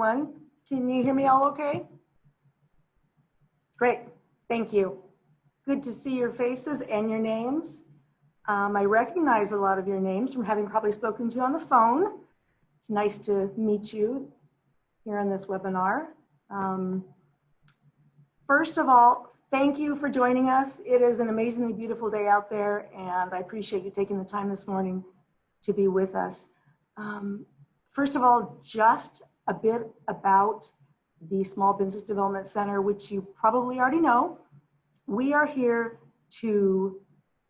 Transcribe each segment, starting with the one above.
everyone. Can you hear me all okay? Great, thank you. Good to see your faces and your names. I recognize a lot of your names from having probably spoken to you on the phone. It's nice to meet you here on this webinar. First of all, thank you for joining us. It is an amazingly beautiful day out there, and I appreciate you taking the time this morning to be with us. First of all, just a bit about the Small Business Development Center, which you probably already know. We are here to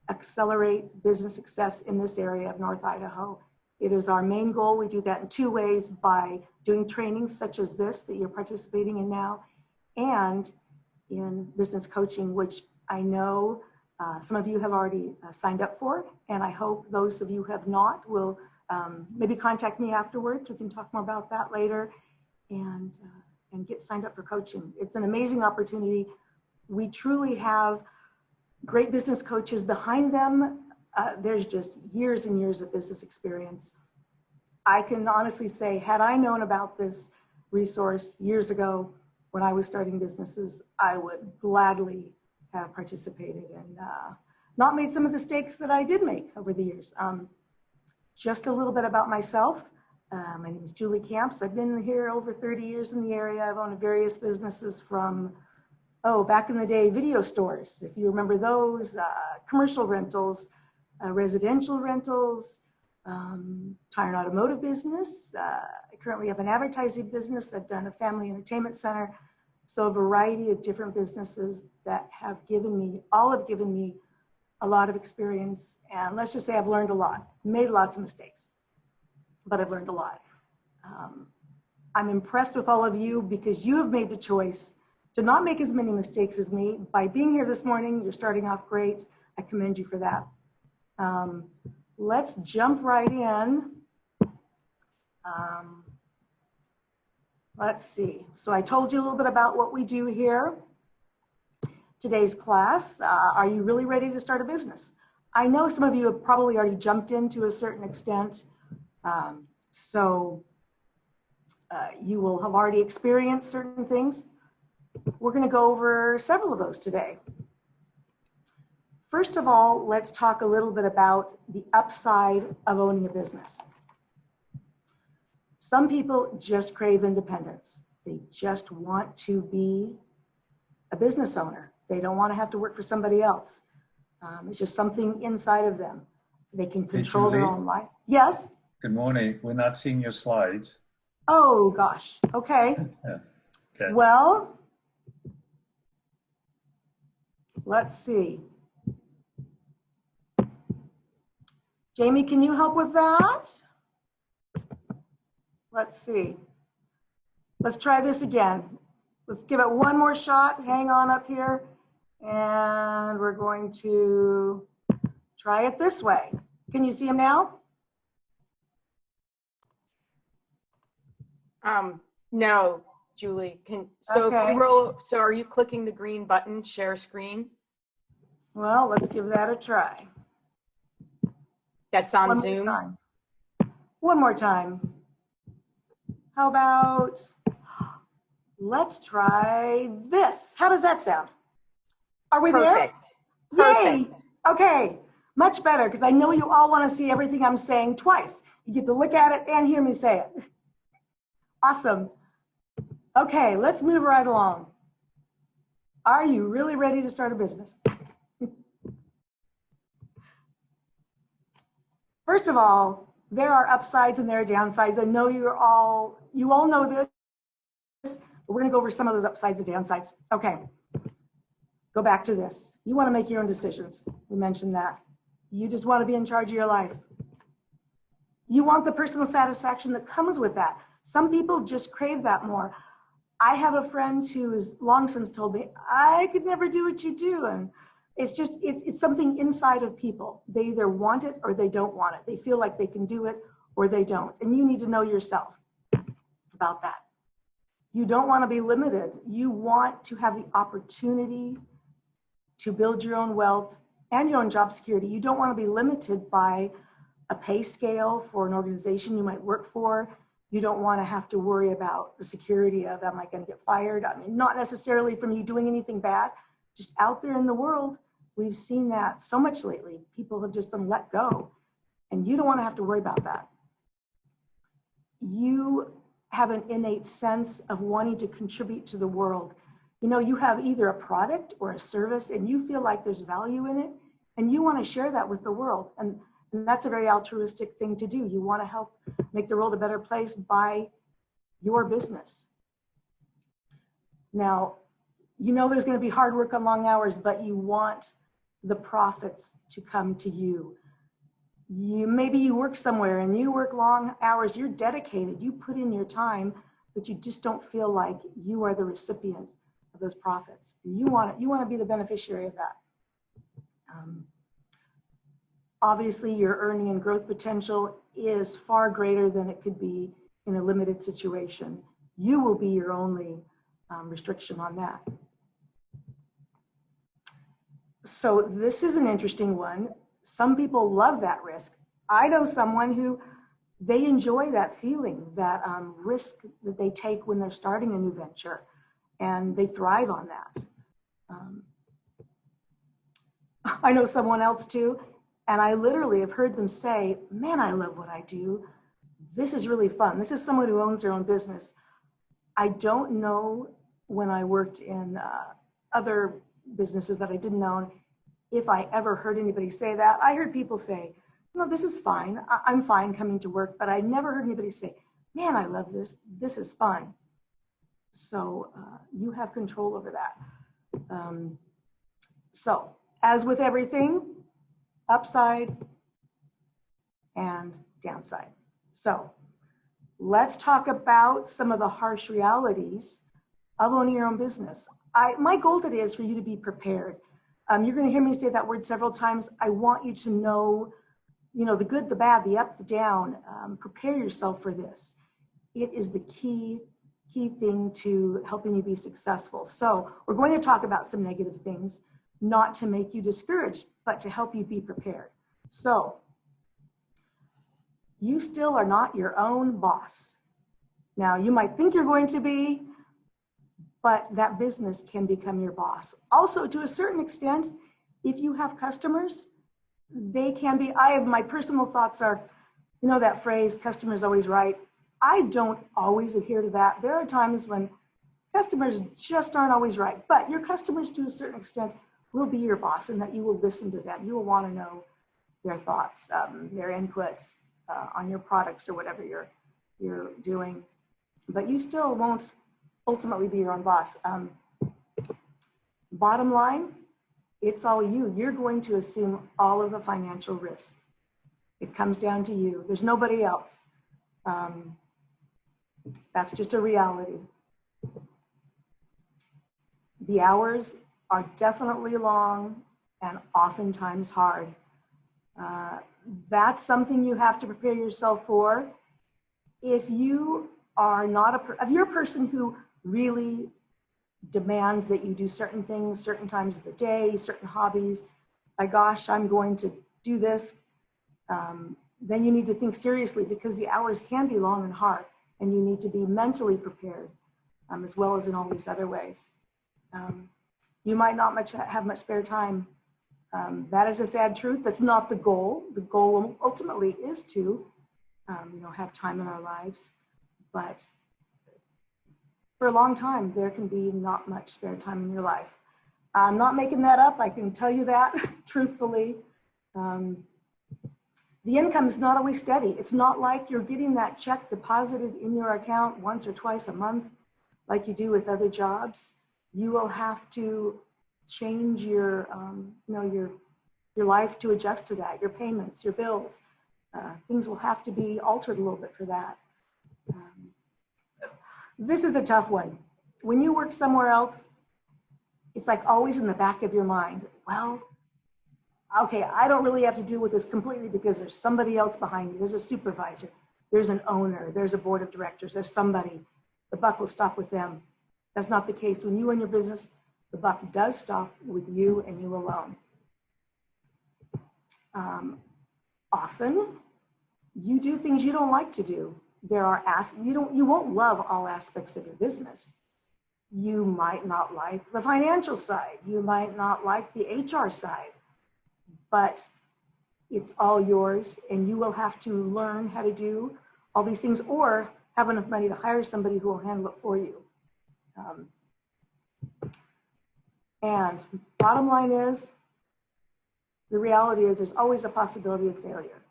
accelerate business success in this area of North Idaho. It is our main goal. We do that in two ways: by doing trainings such as this that you're participating in now, and in business coaching, which I know some of you have already signed up for, and I hope those of you who have not will maybe contact me afterwards. We can talk more about that later, and get signed up for coaching. It's an amazing opportunity. We truly have great business coaches behind them. There's just years and years of business experience. I can honestly say, had I known about this resource years ago when I was starting businesses, I would gladly have participated and not made some of the mistakes that I did make over the years. Just a little bit about myself. My name is Julie Camps. I've been here over 30 years in the area. I've owned various businesses from, back in the day, video stores, if you remember those, commercial rentals, residential rentals, tire and automotive business. I currently have an advertising business. I've done a family entertainment center. So a variety of different businesses that have given me a lot of experience. And let's just say I've learned a lot, made lots of mistakes, but I've learned a lot. I'm impressed with all of you because you have made the choice to not make as many mistakes as me. By being here this morning, you're starting off great. I commend you for that. Let's jump right in. Let's see. So I told you a little bit about what we do here. Today's class, are you really ready to start a business? I know some of you have probably already jumped in to a certain extent. You will have already experienced certain things. We're going to go over several of those today. First of all, let's talk a little bit about the upside of owning a business. Some people just crave independence. They just want to be a business owner. They don't want to have to work for somebody else. It's just something inside of them. They can control their own life. Yes? Good morning. We're not seeing your slides. Oh, gosh. Okay. Okay. Well, let's see. Jamie, can you help with that? Let's see. Let's try this again. Let's give it one more shot. Hang on up here. And we're going to try it this way. Can you see him now? No, Julie. So are you clicking the green button, share screen? Well, let's give that a try. That's on Zoom? One more time. How about, let's try this. How does that sound? Are we there? Perfect. Yay! Okay, much better, because I know you all want to see everything I'm saying twice. You get to look at it and hear me say it. Awesome. Okay, let's move right along. Are you really ready to start a business? First of all, there are upsides and there are downsides. I know you all know this, but we're going to go over some of those upsides and downsides. Okay, go back to this. You want to make your own decisions. We mentioned that. You just want to be in charge of your life. You want the personal satisfaction that comes with that. Some people just crave that more. I have a friend who has long since told me, I could never do what you do. And it's something inside of people. They either want it or they don't want it. They feel like they can do it or they don't. And you need to know yourself about that. You don't want to be limited. You want to have the opportunity to build your own wealth and your own job security. You don't want to be limited by a pay scale for an organization you might work for. You don't want to have to worry about the security of, am I going to get fired? I mean, not necessarily from you doing anything bad, just out there in the world. We've seen that so much lately. People have just been let go, and you don't want to have to worry about that. You have an innate sense of wanting to contribute to the world. You know, you have either a product or a service, and you feel like there's value in it, and you want to share that with the world. And that's a very altruistic thing to do. You want to help make the world a better place by your business. Now, you know there's going to be hard work on long hours, but you want the profits to come to you. Maybe you work somewhere and you work long hours, you're dedicated, you put in your time, but you just don't feel like you are the recipient of those profits. You want to be the beneficiary of that. Obviously, your earning and growth potential is far greater than it could be in a limited situation. You will be your only restriction on that. So this is an interesting one. Some people love that risk. I know someone who they enjoy that feeling, that risk that they take when they're starting a new venture, and they thrive on that. I know someone else too, and I literally have heard them say, man, I love what I do. This is really fun. This is someone who owns their own business. I don't know when I worked in other businesses that I didn't own, if I ever heard anybody say that. I heard people say, no, this is fine. I'm fine coming to work, but I never heard anybody say, man, I love this. This is fun. So you have control over that. So as with everything, upside and downside. So let's talk about some of the harsh realities of owning your own business. My goal today is for you to be prepared. You're going to hear me say that word several times. I want you to know, the good, the bad, the up, the down. Prepare yourself for this. It is the key thing to helping you be successful. So we're going to talk about some negative things, not to make you discouraged, but to help you be prepared. So you still are not your own boss. Now, you might think you're going to be, but that business can become your boss. Also, to a certain extent, if you have customers, they can be, my personal thoughts are, that phrase, customer's always right. I don't always adhere to that. There are times when customers just aren't always right, but your customers to a certain extent will be your boss, and that you will listen to them. You will want to know their thoughts, their inputs on your products or whatever you're doing, but you still won't ultimately be your own boss. Bottom line, it's all you. You're going to assume all of the financial risk. It comes down to you. There's nobody else. That's just a reality. The hours are definitely long and oftentimes hard. That's something you have to prepare yourself for. If you are not if you're a person who really demands that you do certain things, certain times of the day, certain hobbies, my gosh, I'm going to do this, then you need to think seriously, because the hours can be long and hard, and you need to be mentally prepared, as well as in all these other ways. You might not have much spare time. That is a sad truth. That's not the goal. The goal ultimately is to have time in our lives, but for a long time, there can be not much spare time in your life. I'm not making that up. I can tell you that truthfully. The income is not always steady. It's not like you're getting that check deposited in your account once or twice a month like you do with other jobs. You will have to change your life to adjust to that, your payments, your bills. Things will have to be altered a little bit for that. This is a tough one. When you work somewhere else, it's like always in the back of your mind, well, okay, I don't really have to deal with this completely because there's somebody else behind me. There's a supervisor, there's an owner, there's a board of directors, there's somebody. The buck will stop with them. That's not the case. When you run your business, the buck does stop with you and you alone. Often, you do things you don't like to do. there are you won't love all aspects of your business. You might not like the financial side. You might not like the HR side, but it's all yours, and you will have to learn how to do all these things or have enough money to hire somebody who will handle it for you. And bottom line is, the reality is there's always a possibility of failure.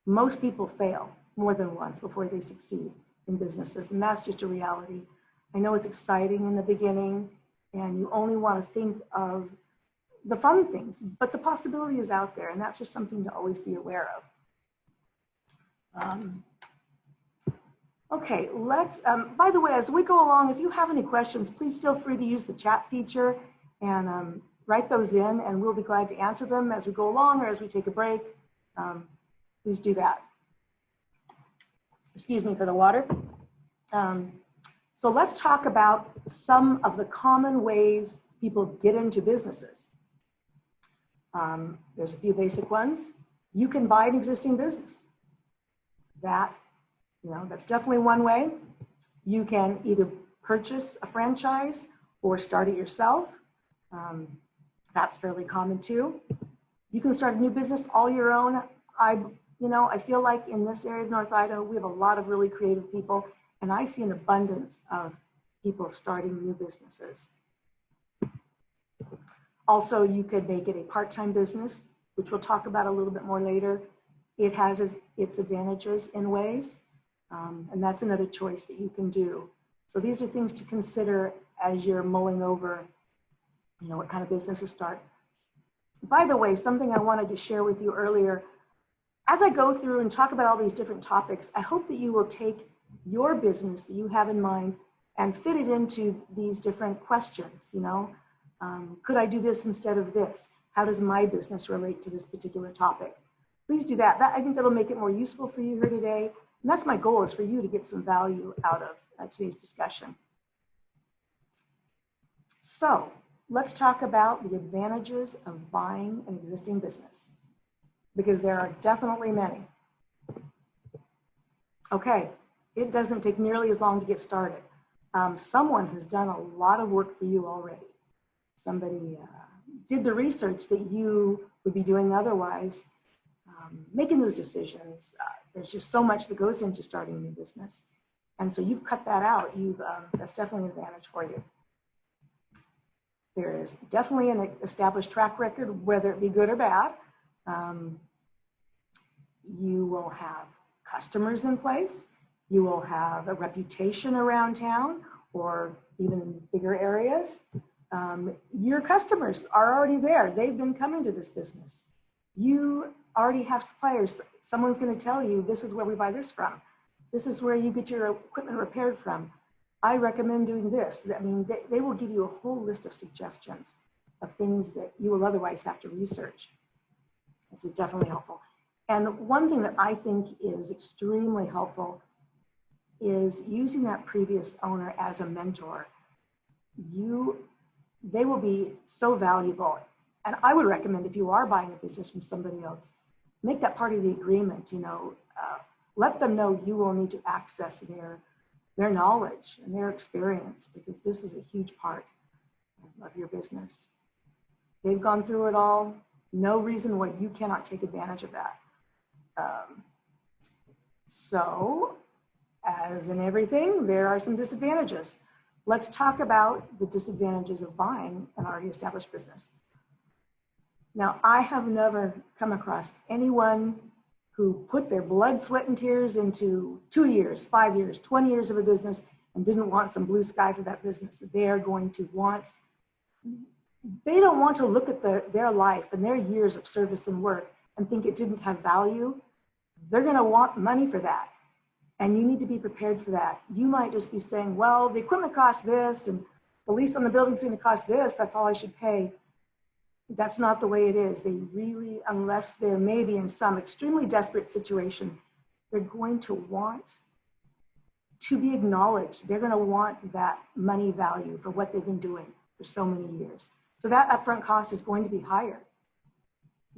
Most people fail more than once before they succeed in businesses, and that's just a reality. I know it's exciting in the beginning, and you only want to think of the fun things, but the possibility is out there, and that's just something to always be aware of. Okay, let's, by the way, as we go along, if you have any questions, please feel free to use the chat feature and write those in, and we'll be glad to answer them as we go along or as we take a break. Please do that. Excuse me for the water. So let's talk about some of the common ways people get into businesses. There's a few basic ones. You can buy an existing business. That's definitely one way. You can either purchase a franchise or start it yourself. That's fairly common too. You can start a new business all your own. I feel like in this area of North Idaho, we have a lot of really creative people, and I see an abundance of people starting new businesses. Also, you could make it a part-time business, which we'll talk about a little bit more later. It has its advantages in ways, and that's another choice that you can do. So these are things to consider as you're mulling over, what kind of business to start. By the way, something I wanted to share with you earlier, as I go through and talk about all these different topics, I hope that you will take your business that you have in mind and fit it into these different questions. Could I do this instead of this? How does my business relate to this particular topic? Please do that. I think that'll make it more useful for you here today. And that's my goal, is for you to get some value out of today's discussion. So let's talk about the advantages of buying an existing business, because there are definitely many. Okay, it doesn't take nearly as long to get started. Someone has done a lot of work for you already. Somebody did the research that you would be doing otherwise, making those decisions. There's just so much that goes into starting a new business. And so you've cut that out. That's definitely an advantage for you. There is definitely an established track record, whether it be good or bad. You will have customers in place. You will have a reputation around town or even in bigger areas. Your customers are already there. They've been coming to this business. You already have suppliers. Someone's going to tell you, this is where we buy this from. This is where you get your equipment repaired from. I recommend doing this. I mean, they will give you a whole list of suggestions of things that you will otherwise have to research. This is definitely helpful. And one thing that I think is extremely helpful is using that previous owner as a mentor. They will be so valuable. And I would recommend, if you are buying a business from somebody else, make that part of the agreement. Let them know you will need to access their knowledge and their experience, because this is a huge part of your business. They've gone through it all. No reason why you cannot take advantage of that. So, as in everything, there are some disadvantages. Let's talk about the disadvantages of buying an already established business. Now, I have never come across anyone who put their blood, sweat, and tears into 2 years, 5 years, 20 years of a business and didn't want some blue sky for that business. They don't want to look at their life and their years of service and work and think it didn't have value. They're going to want money for that. And you need to be prepared for that. You might just be saying, well, the equipment costs this and the lease on the building's going to cost this. That's all I should pay. That's not the way it is. They really, unless they're maybe in some extremely desperate situation, they're going to want to be acknowledged. They're going to want that money value for what they've been doing for so many years. So that upfront cost is going to be higher.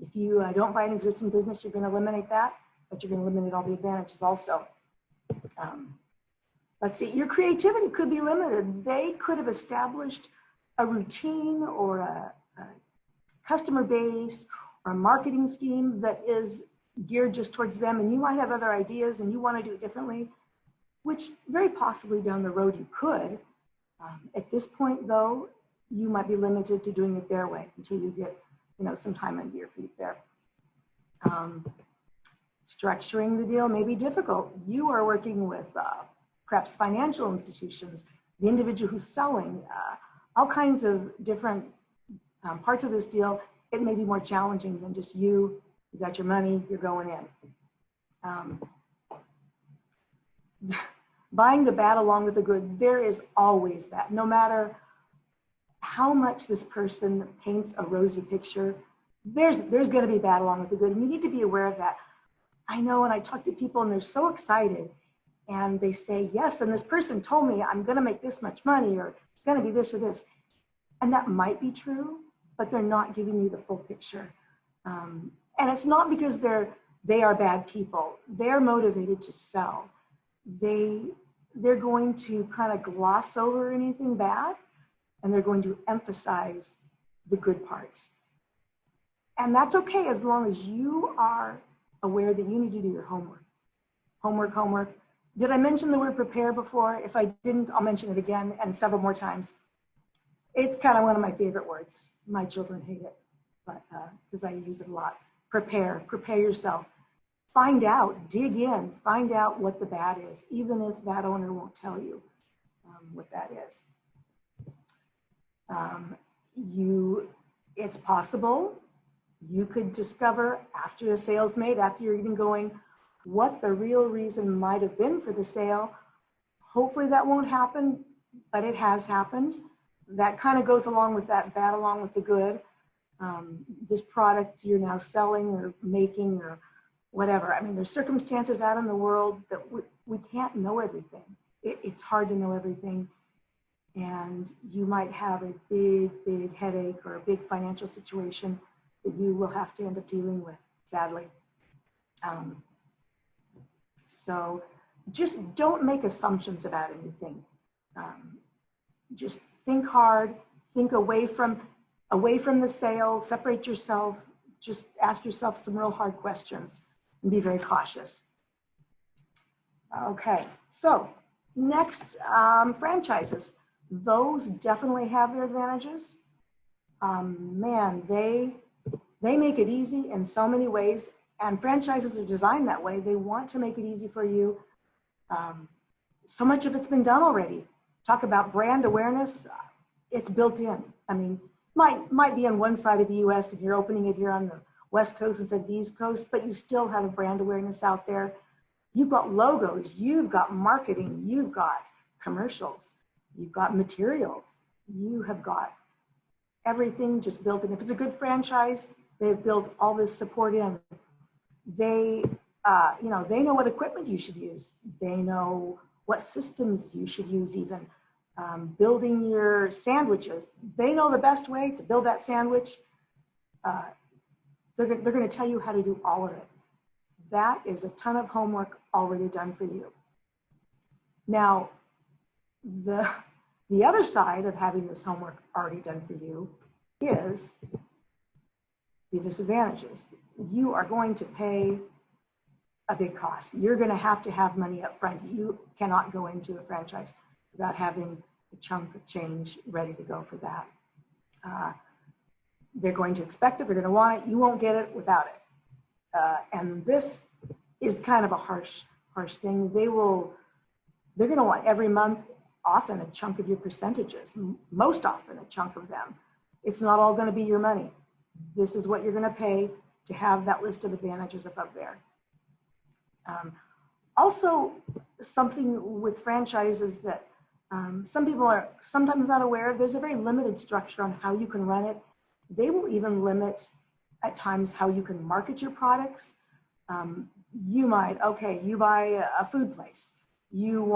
If you don't buy an existing business, you're going to eliminate that, but you're going to eliminate all the advantages also. Let's see, your creativity could be limited. They could have established a routine or a customer base or a marketing scheme that is geared just towards them, and you might have other ideas and you want to do it differently, which very possibly down the road you could. At this point, though, you might be limited to doing it their way until you get, some time under your feet there. Structuring the deal may be difficult. You are working with perhaps financial institutions, the individual who's selling, all kinds of different parts of this deal. It may be more challenging than just you got your money, you're going in. Buying the bad along with the good, there is always that. No matter how much this person paints a rosy picture, there's going to be bad along with the good, and you need to be aware of that. I know, and I talk to people and they're so excited and they say, yes, and this person told me I'm going to make this much money, or it's going to be this or this. And that might be true, but they're not giving you the full picture. And it's not because they are bad people. They're motivated to sell. They're going to kind of gloss over anything bad, and they're going to emphasize the good parts. And that's okay as long as you are aware that you need to do your homework. Homework. Did I mention the word prepare before? If I didn't, I'll mention it again and several more times. It's kind of one of my favorite words. My children hate it, but because I use it a lot. Prepare yourself. Find out, dig in, find out what the bad is, even if that owner won't tell you what that is. It's possible you could discover after a sale's made, after you're even going, what the real reason might have been for the sale. Hopefully that won't happen, but it has happened. That kind of goes along with that bad along with the good. This product you're now selling or making or whatever. I mean, there's circumstances out in the world that we can't know everything. It's hard to know everything. And you might have a big headache or a big financial situation that you will have to end up dealing with, sadly. So just don't make assumptions about anything. Just think hard, think away from the sale, separate yourself, just ask yourself some real hard questions and be very cautious. Okay, so next, franchises. Those definitely have their advantages. Man, they make it easy in so many ways, and franchises are designed that way. They want to make it easy for you. So much of it's been done already. Talk about brand awareness, it's built in. I mean, might be on one side of the US and you're opening it here on the West Coast instead of the East Coast, but you still have a brand awareness out there. You've got logos, you've got marketing, you've got commercials, you've got materials, you have got everything just built in. If it's a good franchise, they've built all this support in. They know what equipment you should use. They know what systems you should use even. Building your sandwiches. They know the best way to build that sandwich. They're going to tell you how to do all of it. That is a ton of homework already done for you. Now, the other side of having this homework already done for you is the disadvantages. You are going to pay a big cost. You're going to have money up front. You cannot go into a franchise without having a chunk of change ready to go for that. They're going to expect it. They're going to want it. You won't get it without it. And this is kind of a harsh thing. They're going to want every month, often a chunk of your percentages, most often a chunk of them. It's not all going to be your money. This is what you're going to pay to have that list of advantages above there. Also, something with franchises that some people are sometimes not aware of, there's a very limited structure on how you can run it. They will even limit at times how you can market your products. You buy a food place. You've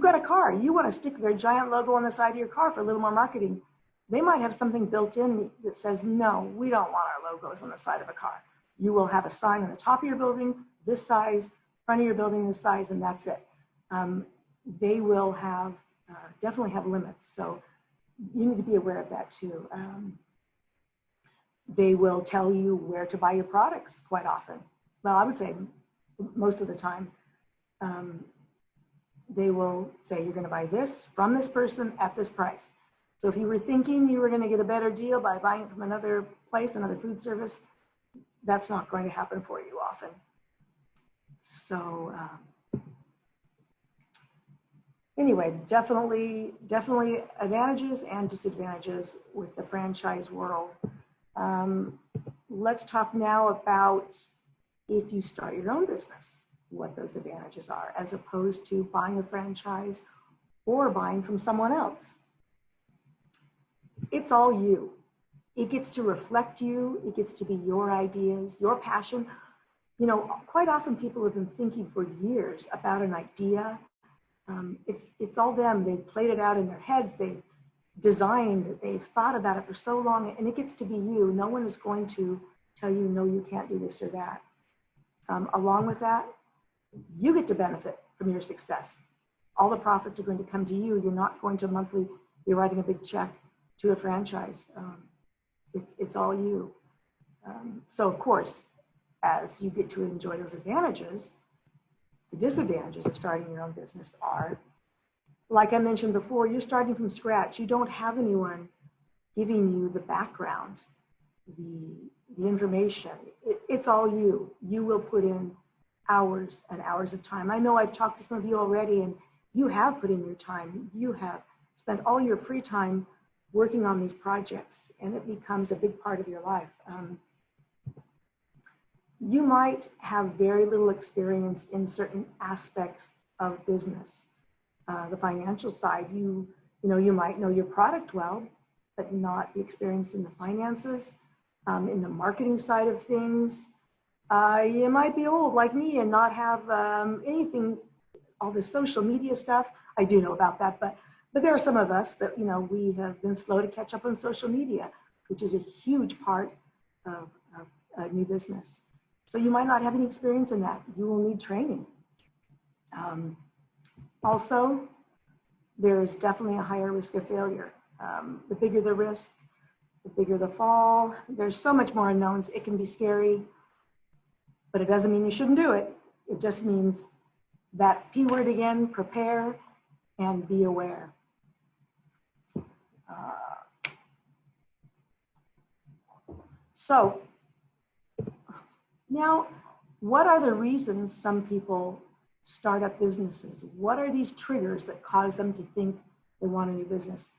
got a car. You want to stick their giant logo on the side of your car for a little more marketing. They might have something built in that says, no, we don't want our logos on the side of a car. You will have a sign on the top of your building, this size, front of your building, this size, and that's it. they will have definitely have limits. So you need to be aware of that too. They will tell you where to buy your products quite often. Well, I would say most of the time. They will say you're going to buy this from this person at this price. So if you were thinking you were going to get a better deal by buying it from another place, another food service, that's not going to happen for you often. So anyway, definitely advantages and disadvantages with the franchise world. Let's talk now about if you start your own business, what those advantages are, as opposed to buying a franchise or buying from someone else. It's all you. It gets to reflect you. It gets to be your ideas, your passion. You know, quite often people have been thinking for years about an idea. It's all them. They've played it out in their heads. They've designed it. They've thought about it for so long, and it gets to be you. No one is going to tell you, no, you can't do this or that. Along with that, you get to benefit from your success. All the profits are going to come to you. You're not going to monthly be writing a big check to a franchise. It's all you. So of course, as you get to enjoy those advantages, the disadvantages of starting your own business are, like I mentioned before, you're starting from scratch. You don't have anyone giving you the background, the information. It's all you. You will put in hours and hours of time. I know I've talked to some of you already, and you have put in your time. You have spent all your free time working on these projects, and it becomes a big part of your life. You might have very little experience in certain aspects of business. The financial side, you might know your product well, but not be experienced in the finances, in the marketing side of things. You might be old like me and not have anything, all the social media stuff. I do know about that, but there are some of us that, we have been slow to catch up on social media, which is a huge part of a new business. So you might not have any experience in that. You will need training. Also, there is definitely a higher risk of failure. The bigger the risk, the bigger the fall. There's so much more unknowns. It can be scary, but it doesn't mean you shouldn't do it. It just means that P word again, prepare and be aware. So now, what are the reasons some people start up businesses? What are these triggers that cause them to think they want a new business?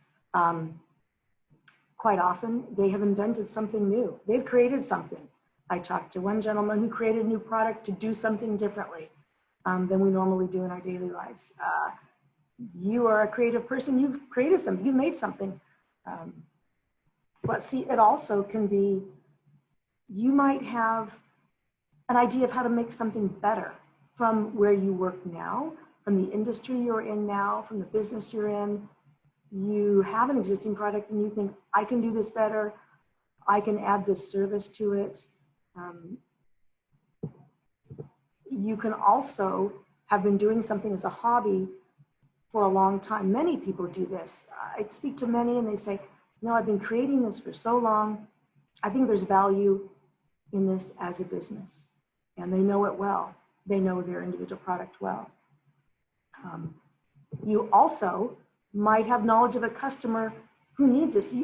Quite often, they have invented something new. They've created something. I talked to one gentleman who created a new product to do something differently than we normally do in our daily lives. You are a creative person. You've created something. You've made something. Let's see, it also can be, you might have an idea of how to make something better from where you work now, from the industry you're in now, from the business you're in. You have an existing product and you think, I can do this better. I can add this service to it. You can also have been doing something as a hobby for a long time. Many people do this. I speak to many and they say, I've been creating this for so long. I think there's value in this as a business. And they know it well. They know their individual product well. You also might have knowledge of a customer who needs this.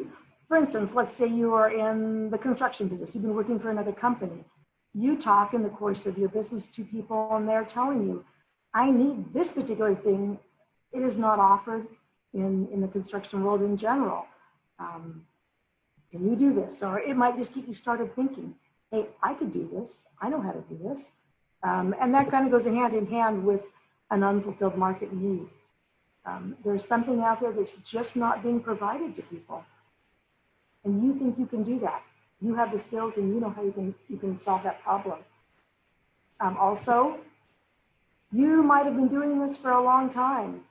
For instance, let's say you are in the construction business. You've been working for another company. You talk in the course of your business to people and they're telling you, I need this particular thing. It is not offered in the construction world in general. Can you do this? Or it might just get you started thinking, hey, I could do this. I know how to do this. And that kind of goes hand in hand with an unfulfilled market need. There's something out there that's just not being provided to people. And you think you can do that. You have the skills and you know how you can solve that problem. Also, you might have been doing this for a long time.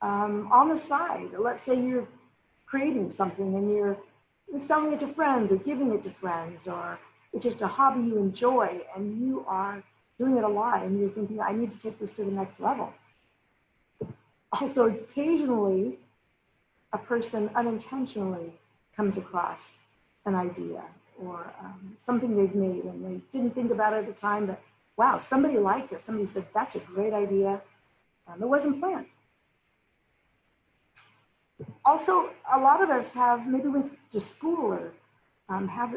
On the side, let's say you're creating something and you're selling it to friends or giving it to friends, or it's just a hobby you enjoy and you are doing it a lot and you're thinking, I need to take this to the next level. Also, occasionally, a person unintentionally comes across an idea or something they've made and they didn't think about it at the time, but wow, somebody liked it. Somebody said, that's a great idea. It wasn't planned. Also, a lot of us have maybe went to school or have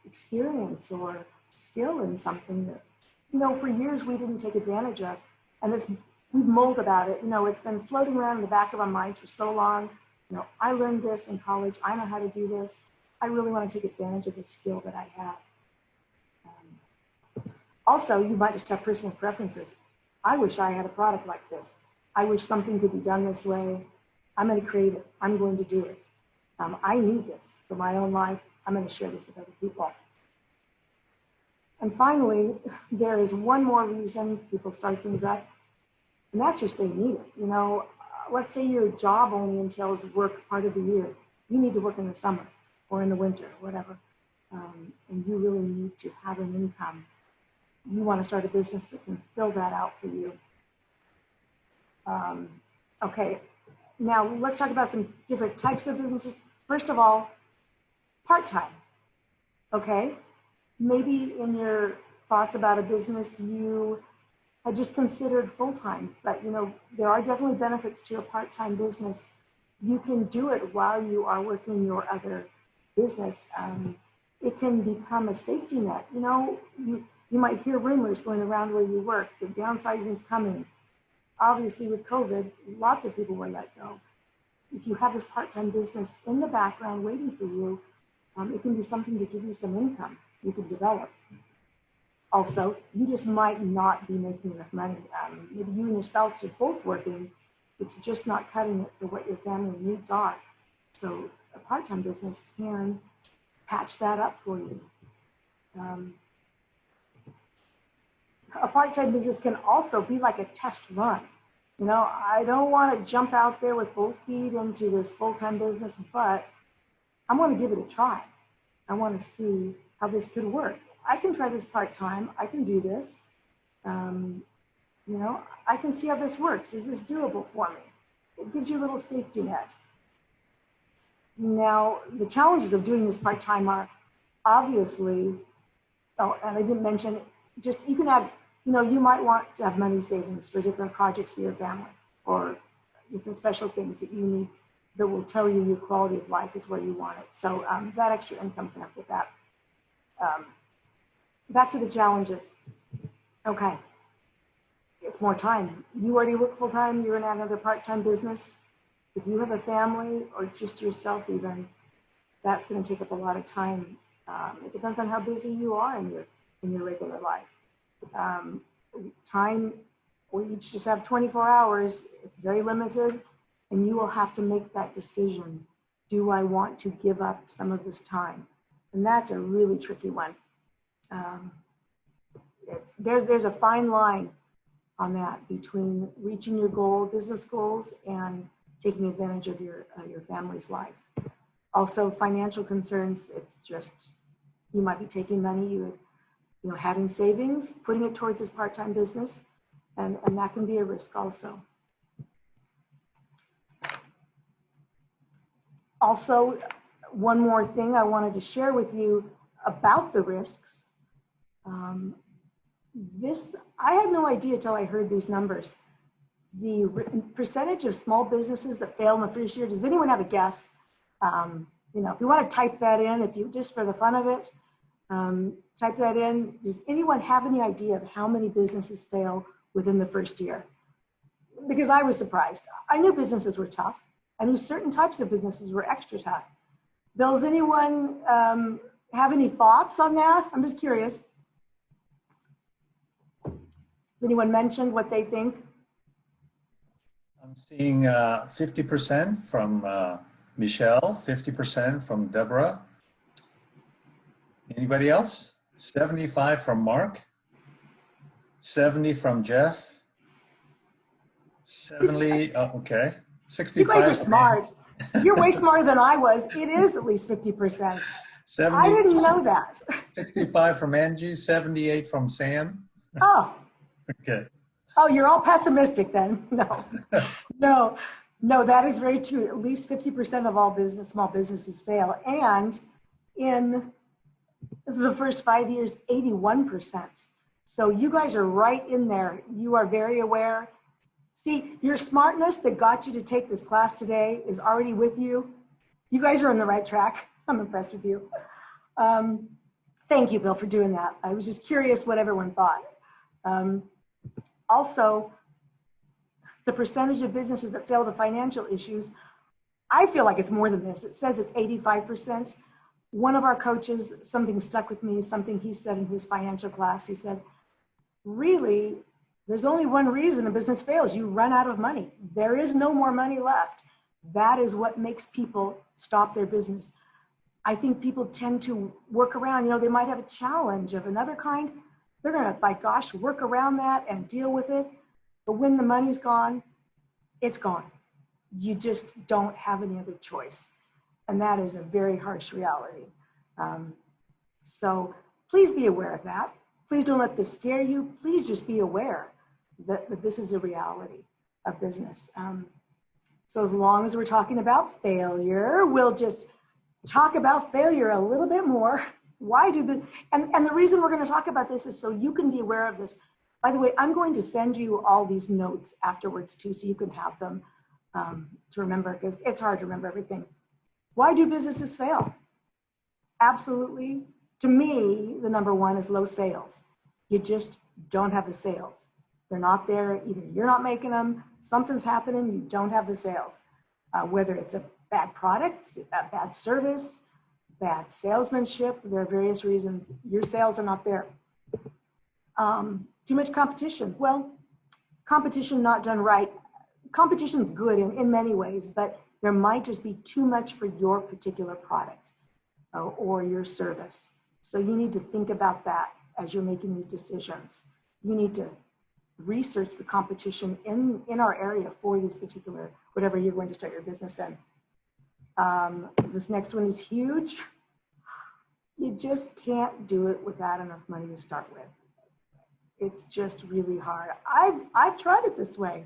experience or skill in something that, for years we didn't take advantage of. And we've mulled about it. It's been floating around in the back of our minds for so long. I learned this in college. I know how to do this. I really want to take advantage of the skill that I have. Also, you might just have personal preferences. I wish I had a product like this. I wish something could be done this way. I'm going to create it. I'm going to do it. I need this for my own life. I'm going to share this with other people. And finally, there is one more reason people start things up, and that's just they need it. Let's say your job only entails work part of the year. You need to work in the summer or in the winter, whatever, and you really need to have an income. You want to start a business that can fill that out for you. Okay, now let's talk about some different types of businesses. First of all, part-time, okay? Maybe in your thoughts about a business, you had just considered full-time, but there are definitely benefits to a part-time business. You can do it while you are working your other business. It can become a safety net. You might hear rumors going around where you work, the downsizing's coming. Obviously with COVID, lots of people were let go. If you have this part-time business in the background waiting for you, it can be something to give you some income you can develop. Also, you just might not be making enough money. Maybe you and your spouse are both working. It's just not cutting it for what your family needs are. So a part-time business can patch that up for you. A part-time business can also be like a test run. I don't want to jump out there with both feet into this full-time business, but I want to give it a try. I want to see how this could work. I can try this part-time. I can do this. I can see how this works. Is this doable for me? It gives you a little safety net. Now, the challenges of doing this part-time are obviously, and I didn't mention, just you can have, you might want to have money savings for different projects for your family or different special things that you need that will tell you your quality of life is where you want it. So that extra income can help with that. Back to the challenges. Okay, it's more time. You already work full-time, you're in another part-time business. If you have a family or just yourself even, that's going to take up a lot of time. It depends on how busy you are in your regular life. Time, we each just have 24 hours. It's very limited, and you will have to make that decision. Do I want to give up some of this time? And that's a really tricky one. There's a fine line on that between reaching your goal, business goals, and taking advantage of your family's life. Also, financial concerns. It's just, you might be taking money you had in savings, putting it towards this part-time business, and that can be a risk also. Also, one more thing I wanted to share with you about the risks. I had no idea till I heard these numbers. The percentage of small businesses that fail in the first year, does anyone have a guess? If you want to type that in, if you just for the fun of it, type that in. Does anyone have any idea of how many businesses fail within the first year? Because I was surprised. I knew businesses were tough. I knew certain types of businesses were extra tough. Bill, does anyone have any thoughts on that? I'm just curious. Has anyone mentioned what they think? I'm seeing 50% from Michelle, 50% from Deborah. Anybody else? 75 from Mark, 70 from Jeff, 70, okay, 65. You guys are smart. You're way smarter than I was. It is at least 50%. 70, I didn't know that. 65 from Angie, 78 from Sam. Oh. Okay. Oh, you're all pessimistic then. No, that is very true. At least 50% of all small businesses fail. And in the first 5 years, 81%. So you guys are right in there. You are very aware. See, your smartness that got you to take this class today is already with you. You guys are on the right track. I'm impressed with you. Thank you, Bill, for doing that. I was just curious what everyone thought. Also, the percentage of businesses that fail to financial issues, I feel like it's more than this. It says it's 85%. One of our coaches, something stuck with me, something he said in his financial class. He said, really, there's only one reason a business fails. You run out of money. There is no more money left. That is what makes people stop their business. I think people tend to work around, they might have a challenge of another kind. They're going to, by gosh, work around that and deal with it. But when the money's gone, it's gone. You just don't have any other choice. And that is a very harsh reality. So please be aware of that. Please don't let this scare you. Please just be aware that this is a reality of business. So as long as we're talking about failure, we'll just talk about failure a little bit more. And the reason we're going to talk about this is so you can be aware of this. By the way, I'm going to send you all these notes afterwards too, so you can have them to remember, because it's hard to remember everything. Why do businesses fail? Absolutely. To me, the number one is low sales. You just don't have the sales. They're not there. Either you're not making them, something's happening, you don't have the sales. Whether it's a bad product, a bad service, bad salesmanship, there are various reasons your sales are not there. Too much competition. Well, competition not done right. Competition's good in many ways, but there might just be too much for your particular product or your service. So you need to think about that as you're making these decisions. You need to research the competition in our area for these particular, whatever you're going to start your business in. This next one is huge. You just can't do it without enough money to start with. It's just really hard. I've tried it this way.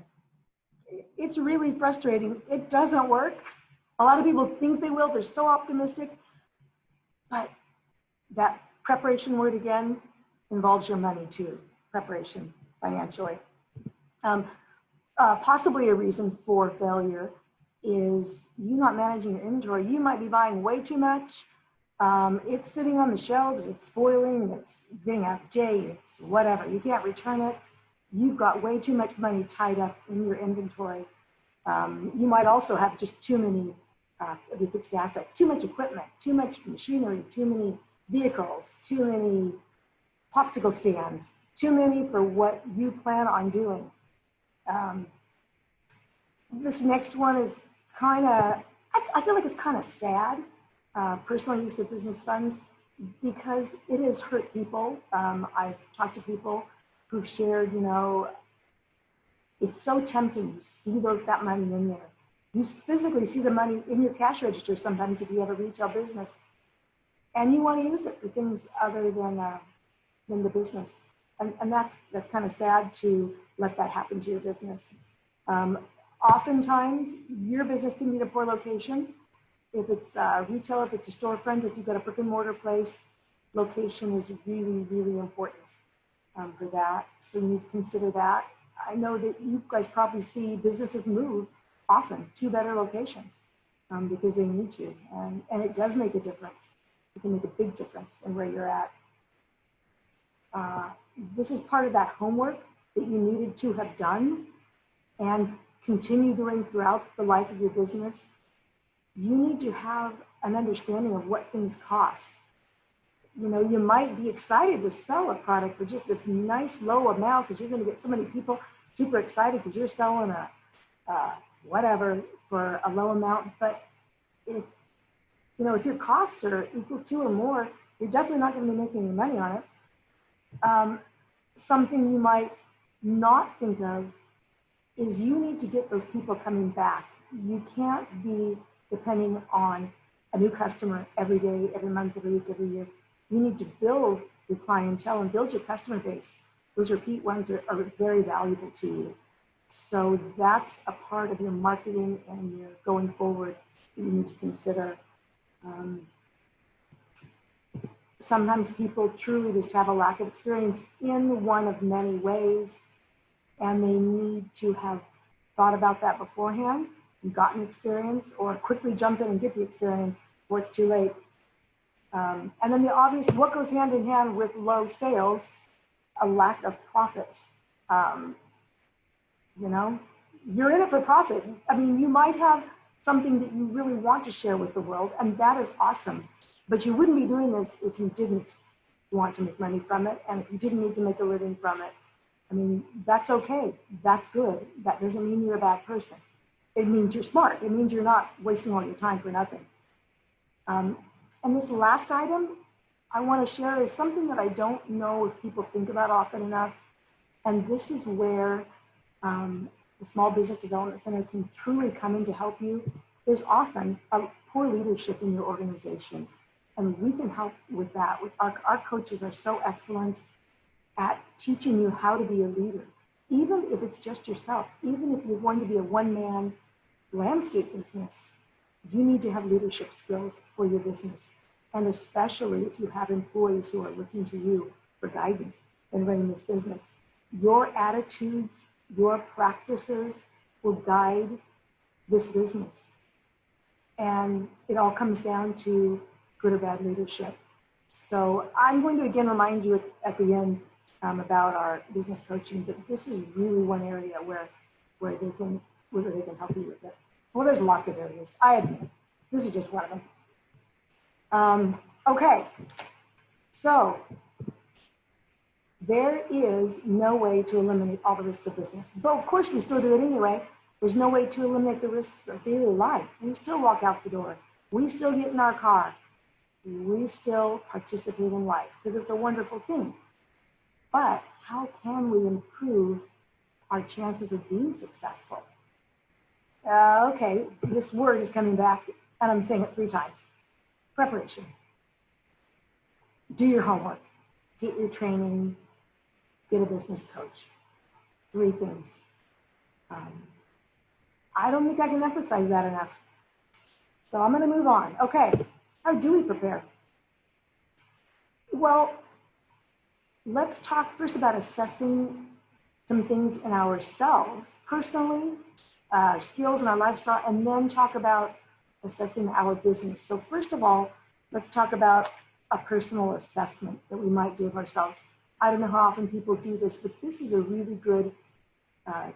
It's really frustrating. It doesn't work. A lot of people think they will. They're so optimistic. But that preparation word again involves your money too. Preparation financially. Possibly a reason for failure is you not managing your inventory. You might be buying way too much. It's sitting on the shelves, it's spoiling, it's getting out of date, it's whatever. You can't return it. You've got way too much money tied up in your inventory. You might also have just too many of your fixed assets, too much equipment, too much machinery, too many vehicles, too many popsicle stands, too many for what you plan on doing. This next one is kind of, I feel like it's kind of sad. Personal use of business funds, because it has hurt people. I've talked to people who've shared, it's so tempting. You see that money in there. You physically see the money in your cash register sometimes if you have a retail business, and you want to use it for things other than the business. And that's kind of sad to let that happen to your business. Oftentimes, your business can be a poor location. If it's retail, if it's a storefront, if you've got a brick and mortar place, location is really, really important for that. So you need to consider that. I know that you guys probably see businesses move often to better locations because they need to. And it does make a difference. It can make a big difference in where you're at. This is part of that homework that you needed to have done and continue doing throughout the life of your business. You need to have an understanding of what things cost. You might be excited to sell a product for just this nice low amount because you're going to get so many people super excited because you're selling a whatever for a low amount. But if your costs are equal to or more, you're definitely not going to be making any money on it. Something you might not think of is you need to get those people coming back. You can't be depending on a new customer every day, every month, every week, every year. You need to build your clientele and build your customer base. those repeat ones are very valuable to you. So that's a part of your marketing and your going forward that you need to consider. Sometimes people truly just have a lack of experience in one of many ways, and they need to have thought about that beforehand and gotten experience, or quickly jump in and get the experience before it's too late. And then the obvious, what goes hand in hand with low sales? A lack of profit. You know, you're in it for profit. I mean, you might have something that you really want to share with the world, and that is awesome. But you wouldn't be doing this if you didn't want to make money from it, and if you didn't need to make a living from it. I mean, that's okay. That's good. That doesn't mean you're a bad person. It means you're smart. It means you're not wasting all your time for nothing. And this last item I want to share is something that I don't know if people think about often enough. And this is where the Small Business Development Center can truly come in to help you. There's often a poor leadership in your organization, and we can help with that. Our coaches are so excellent at teaching you how to be a leader, even if it's just yourself, even if you're going to be a one-man landscape business, you need to have leadership skills for your business. And especially if you have employees who are looking to you for guidance in running this business. Your attitudes, your practices will guide this business. And it all comes down to good or bad leadership. So I'm going to again remind you at the end about our business coaching, but this is really one area where they can help you with it. Well, there's lots of areas, I admit. This is just one of them. Okay, so there is no way to eliminate all the risks of business, but of course we still do it anyway. There's no way to eliminate the risks of daily life. We still walk out the door. We still get in our car. We still participate in life because it's a wonderful thing. But how can we improve our chances of being successful? Okay, this word is coming back, and I'm saying it 3 times. Preparation. Do your homework. Get your training. Get a business coach. 3 things. I don't think I can emphasize that enough. So I'm going to move on. Okay, how do we prepare? Well, let's talk first about assessing some things in ourselves personally, our skills and our lifestyle, and then talk about assessing our business. So first of all, let's talk about a personal assessment that we might do of ourselves. I don't know how often people do this, but this is a really good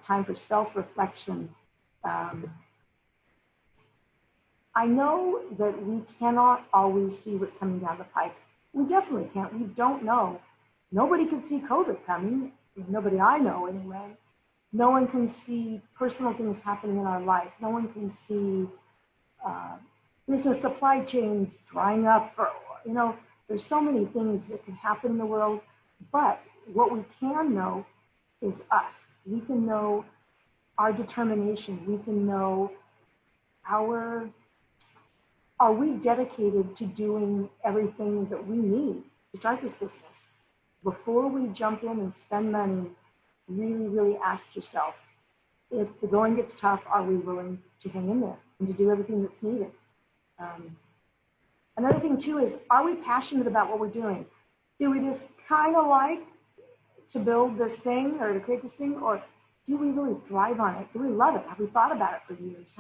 time for self-reflection. I know that we cannot always see what's coming down the pike. We definitely can't. We don't know. Nobody can see COVID coming. Nobody I know anyway. No one can see personal things happening in our life. No one can see business supply chains drying up. Or, you know, there's so many things that can happen in the world. But what we can know is us. We can know our determination. We can know are we dedicated to doing everything that we need to start this business? Before we jump in and spend money, really, really ask yourself, if the going gets tough, are we willing to hang in there and to do everything that's needed? Another thing too is, are we passionate about what we're doing? Do we just kind of like to build this thing or to create this thing, or do we really thrive on it? Do we love it? Have we thought about it for years?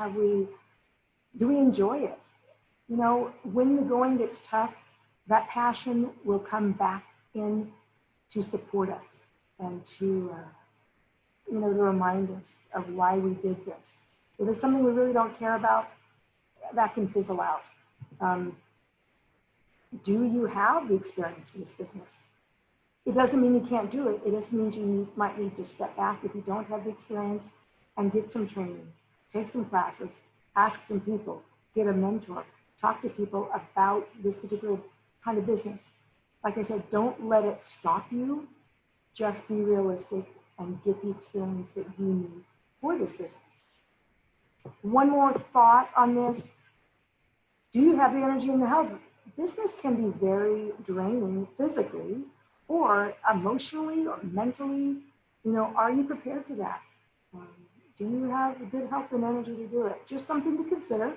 Do we enjoy it? You know, when the going gets tough, that passion will come back in to support us and to, to remind us of why we did this. If it's something we really don't care about, that can fizzle out. Do you have the experience for this business? It doesn't mean you can't do it. It just means you might need to step back if you don't have the experience and get some training, take some classes, ask some people, get a mentor, talk to people about this particular kind of business. Like I said, don't let it stop you. Just be realistic and get the experience that you need for this business. One more thought on this. Do you have the energy and the health? Business can be very draining physically, or emotionally or mentally, are you prepared for that? Do you have the good health and energy to do it? Just something to consider.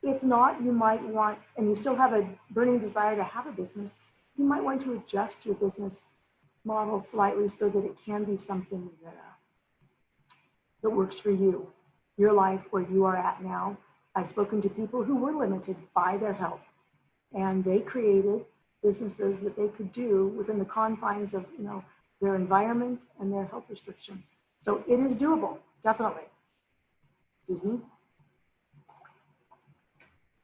If not, you might want, and you still have a burning desire to have a business, you might want to adjust your business model slightly so that it can be something that works for you, your life, where you are at now. I've spoken to people who were limited by their health, and they created businesses that they could do within the confines of their environment and their health restrictions. So it is doable, definitely. Excuse me.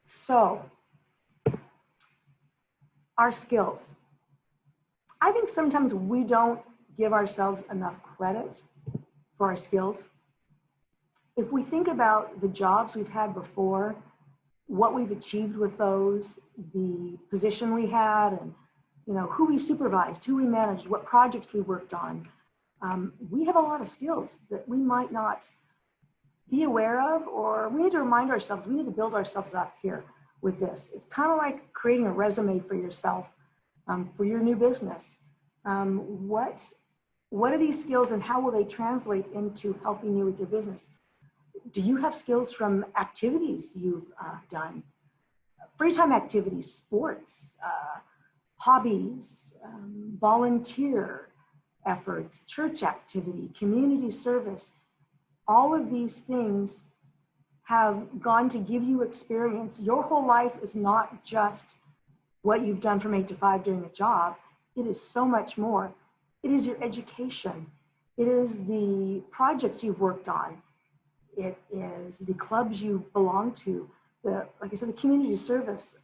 So, our skills. I think sometimes we don't give ourselves enough credit for our skills. If we think about the jobs we've had before, what we've achieved with those, the position we had, and who we supervised, who we managed, what projects we worked on, we have a lot of skills that we might not be aware of, or we need to remind ourselves, we need to build ourselves up here with this. It's kind of like creating a resume for yourself, for your new business. What are these skills and how will they translate into helping you with your business? Do you have skills from activities you've done? Free time activities, sports, hobbies, volunteer efforts, church activity, community service. All of these things have gone to give you experience. Your whole life is not just what you've done from 8 to 5 during a job. It is so much more. It is your education. It is the projects you've worked on. It is the clubs you belong to. Like I said, the community service,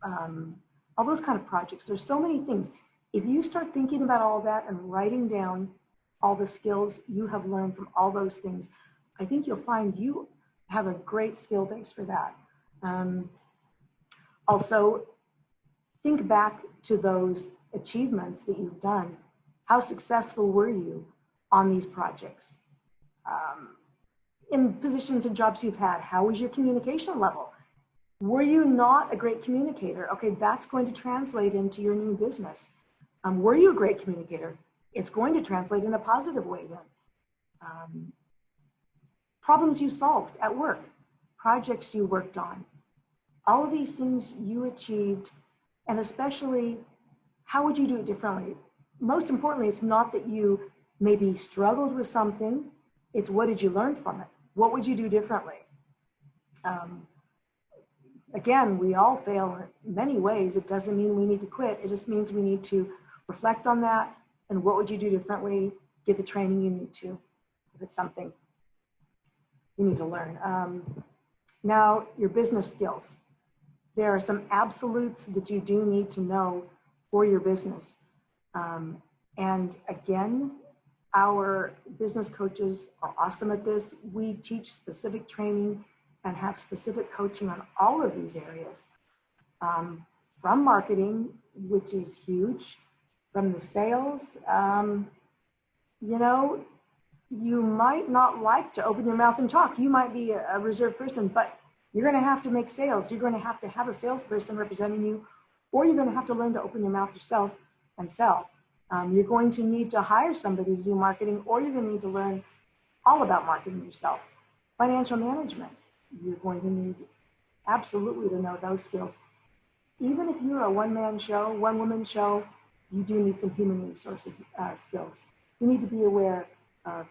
all those kind of projects. There's so many things. If you start thinking about all that and writing down all the skills you have learned from all those things, I think you'll find you have a great skill base for that. Also, think back to those achievements that you've done. How successful were you on these projects? In positions and jobs you've had, how was your communication level? Were you not a great communicator? Okay, that's going to translate into your new business. Were you a great communicator? It's going to translate in a positive way then. Problems you solved at work, projects you worked on, all of these things you achieved, and especially, how would you do it differently? Most importantly, it's not that you maybe struggled with something, it's what did you learn from it? What would you do differently? Again, we all fail in many ways. It doesn't mean we need to quit. It just means we need to reflect on that and what would you do differently, get the training you need to, if it's something you need to learn. Now, your business skills. There are some absolutes that you do need to know for your business. And again, our business coaches are awesome at this. We teach specific training and have specific coaching on all of these areas. From marketing, which is huge, from the sales, you might not like to open your mouth and talk. You might be a reserved person, but you're going to have to make sales. You're going to have a salesperson representing you, or you're going to have to learn to open your mouth yourself and sell. You're going to need to hire somebody to do marketing, or you're going to need to learn all about marketing yourself. Financial management, you're going to need absolutely to know those skills. Even if you're a one-man show, one-woman show, you do need some human resources skills. You need to be aware of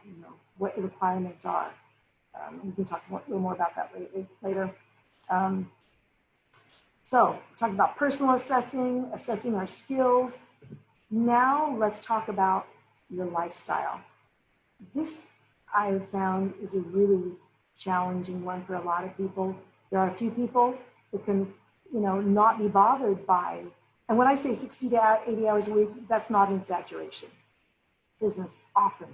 what the requirements are. We can talk a little more about that later. So talk about personal assessing our skills. Now let's talk about your lifestyle. This I have found is a really challenging one for a lot of people. There are a few people that can, not be bothered by, and when I say 60 to 80 hours a week, that's not an exaggeration. Business often,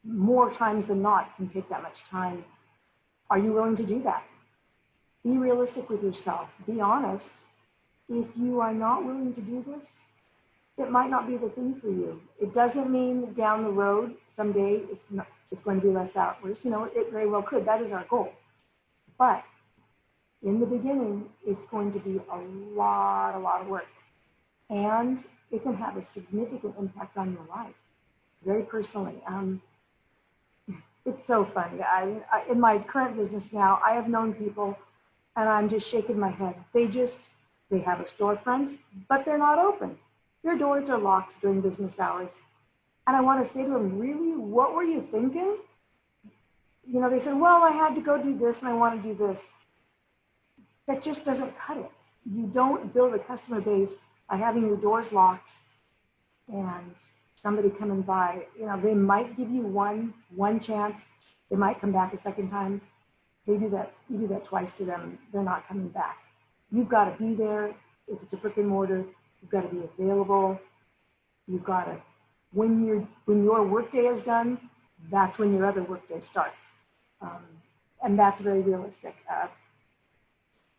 more times than not, can take that much time. Are you willing to do that? Be realistic with yourself. Be honest. If you are not willing to do this, it might not be the thing for you. It doesn't mean down the road, someday, it's going to be less hours. It very well could. That is our goal. But in the beginning, it's going to be a lot of work. And it can have a significant impact on your life, very personally. It's so funny. In my current business now, I have known people, and I'm just shaking my head. They have a storefront, but they're not open. Their doors are locked during business hours. And I want to say to them, really, what were you thinking? You know, they said, well, I had to go do this and I want to do this. That just doesn't cut it. You don't build a customer base by having your doors locked and somebody coming by. You know, they might give you one chance. They might come back a second time. They do that. You do that twice to them, they're not coming back. You've got to be there. If it's a brick and mortar, you've got to be available. You've got to, when your workday is done, that's when your other workday starts. And that's very realistic.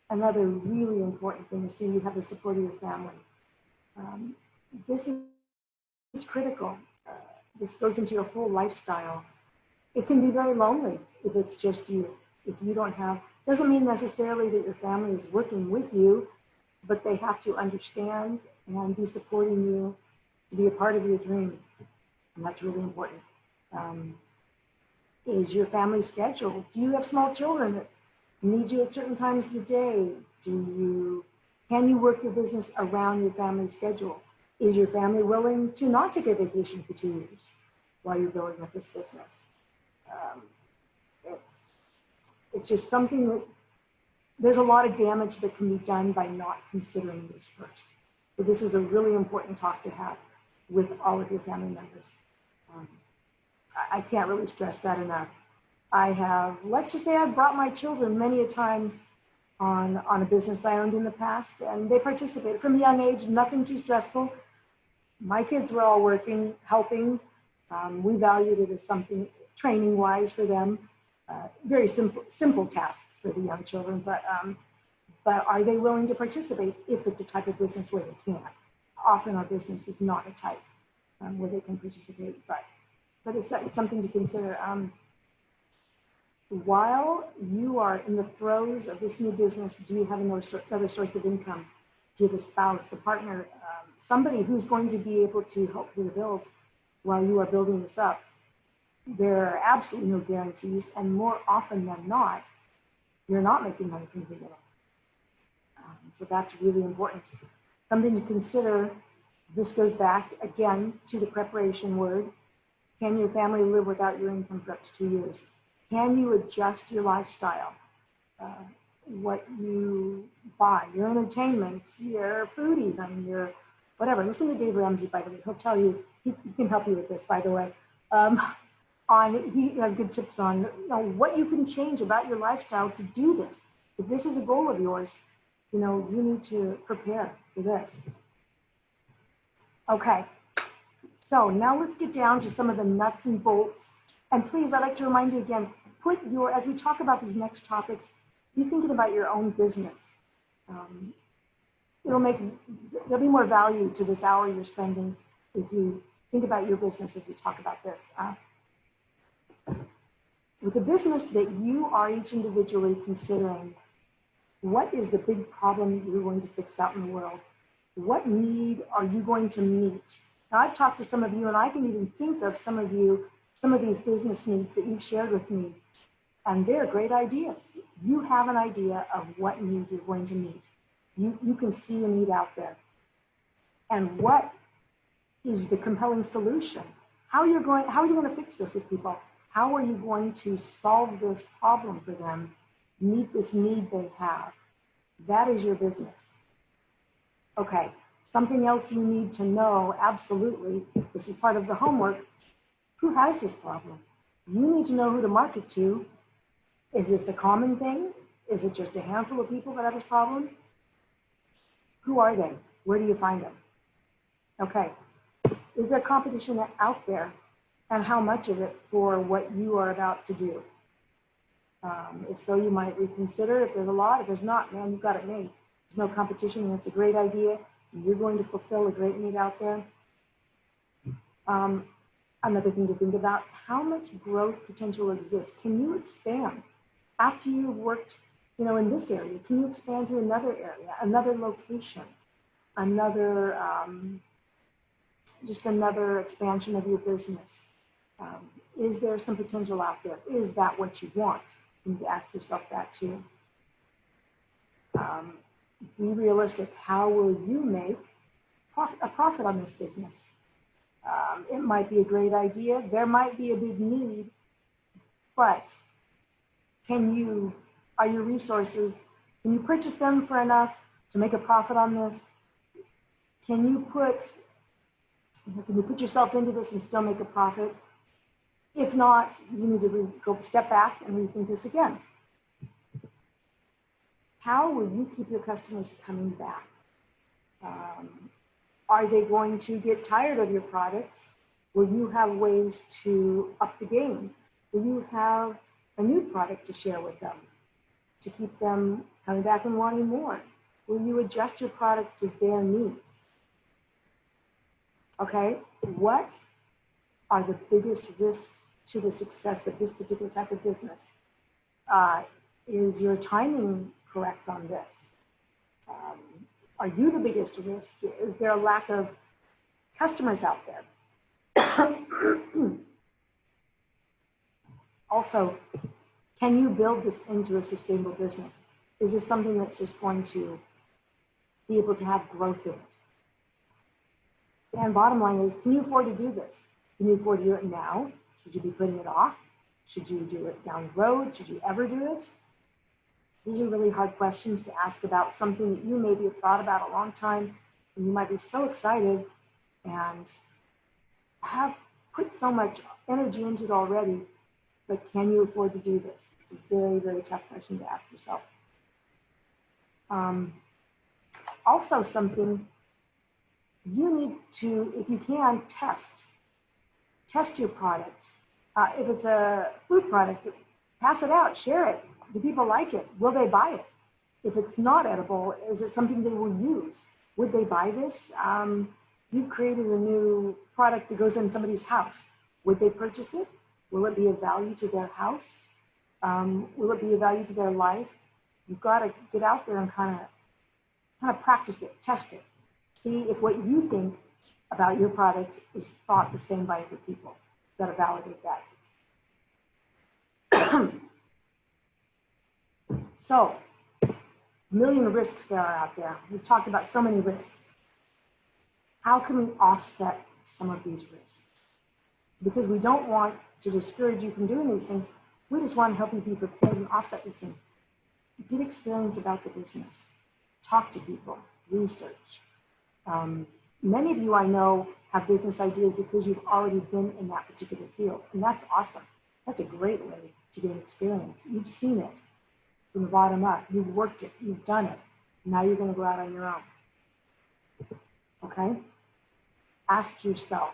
Another really important thing is, do you have the support of your family? This is critical. This goes into your whole lifestyle. It can be very lonely if it's just you. If you don't have, doesn't mean necessarily that your family is working with you, but they have to understand and be supporting you to be a part of your dream. And that's really important. Is your family scheduled? Do you have small children that need you at certain times of the day? Can you work your business around your family schedule? Is your family willing to not take a vacation for 2 years while you're building up this business? It's just something that there's a lot of damage that can be done by not considering this first. So this is a really important talk to have with all of your family members. I can't really stress that enough. Let's just say I've brought my children many a times on a business I owned in the past, and they participated from a young age, nothing too stressful. My kids were all working, helping. We valued it as something training-wise for them. Very simple tasks for the young children, but are they willing to participate if it's a type of business where they can? Often our business is not a type where they can participate, but it's something to consider. While you are in the throes of this new business, do you have another source of income? Do you have a spouse, a partner, somebody who's going to be able to help pay the bills while you are building this up? There are absolutely no guarantees, and more often than not, you're not making money from the beginning. So that's really important. Something to consider. This goes back again to the preparation word. Can your family live without your income for up to 2 years? Can you adjust your lifestyle? What you buy, your entertainment, your food even, your whatever. Listen to Dave Ramsey, by the way. He'll tell you, he can help you with this, by the way. He has good tips on what you can change about your lifestyle to do this. If this is a goal of yours, you need to prepare for this. Okay, so now let's get down to some of the nuts and bolts. And please, I'd like to remind you again, as we talk about these next topics, be thinking about your own business. There'll be more value to this hour you're spending if you think about your business as we talk about this. With a business that you are each individually considering, what is the big problem you're going to fix out in the world? What need are you going to meet? Now, I've talked to some of you, and I can even think of some of these business needs that you've shared with me, and they're great ideas. You have an idea of what need you're going to meet. You can see a need out there. And what is the compelling solution? How are you going to fix this with people? How are you going to solve this problem for them, meet this need they have? That is your business. Okay, something else you need to know, absolutely, this is part of the homework. Who has this problem? You need to know who to market to. Is this a common thing? Is it just a handful of people that have this problem? Who are they? Where do you find them? Okay, is there competition out there? And how much of it for what you are about to do? If so, you might reconsider. If there's a lot, if there's not, man, you've got it made. There's no competition, and it's a great idea. You're going to fulfill a great need out there. Another thing to think about, how much growth potential exists? Can you expand? After you've worked, in this area, can you expand to another area, another location, another just another expansion of your business? Is there some potential out there? Is that what you want? You need to ask yourself that too. Be realistic. How will you make a profit on this business? It might be a great idea. There might be a big need, but are your resources, can you purchase them for enough to make a profit on this? Can you put yourself into this and still make a profit? If not, you need to go step back and rethink this again. How will you keep your customers coming back? Are they going to get tired of your product? Will you have ways to up the game? Will you have a new product to share with them to keep them coming back and wanting more? Will you adjust your product to their needs? Okay, what are the biggest risks to the success of this particular type of business? Is your timing correct on this? Are you the biggest risk? Is there a lack of customers out there? Also, can you build this into a sustainable business? Is this something that's just going to be able to have growth in it? And bottom line is, can you afford to do this? Can you afford to do it now? Should you be putting it off? Should you do it down the road? Should you ever do it? These are really hard questions to ask about something that you maybe have thought about a long time, and you might be so excited and have put so much energy into it already, but can you afford to do this? It's a very, very tough question to ask yourself. Also something you need to, if you can, test your product. If it's a food product, pass it out, share it. Do people like it? Will they buy it? If it's not edible, is it something they will use? Would they buy this? You've created a new product that goes in somebody's house. Would they purchase it? Will it be of value to their house? Will it be of value to their life? You've got to get out there and kind of practice it, test it. See if what you think about your product is thought the same by other people. You've got to validate that. So, a million risks there are out there. We've talked about so many risks. How can we offset some of these risks? Because we don't want to discourage you from doing these things. We just want to help you be prepared and offset these things. Get experience about the business. Talk to people. Research. Many of you I know have business ideas because you've already been in that particular field. And that's awesome. That's a great way to gain experience. You've seen it from the bottom up. You've worked it. You've done it. Now you're going to go out on your own. Okay? Ask yourself,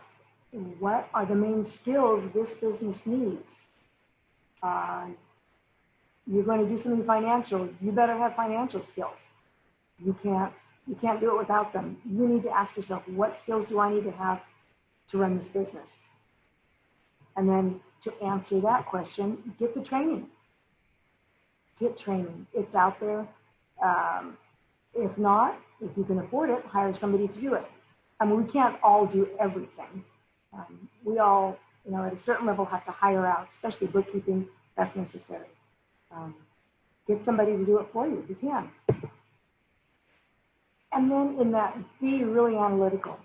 what are the main skills this business needs? You're going to do something financial. You better have financial skills. You can't do it without them. You need to ask yourself, what skills do I need to have to run this business? And then to answer that question, get the training. Get training. It's out there. If not, if you can afford it, hire somebody to do it. I mean, we can't all do everything. We all, at a certain level have to hire out, especially bookkeeping, that's necessary. Get somebody to do it for you if you can. And then in that, be really analytical.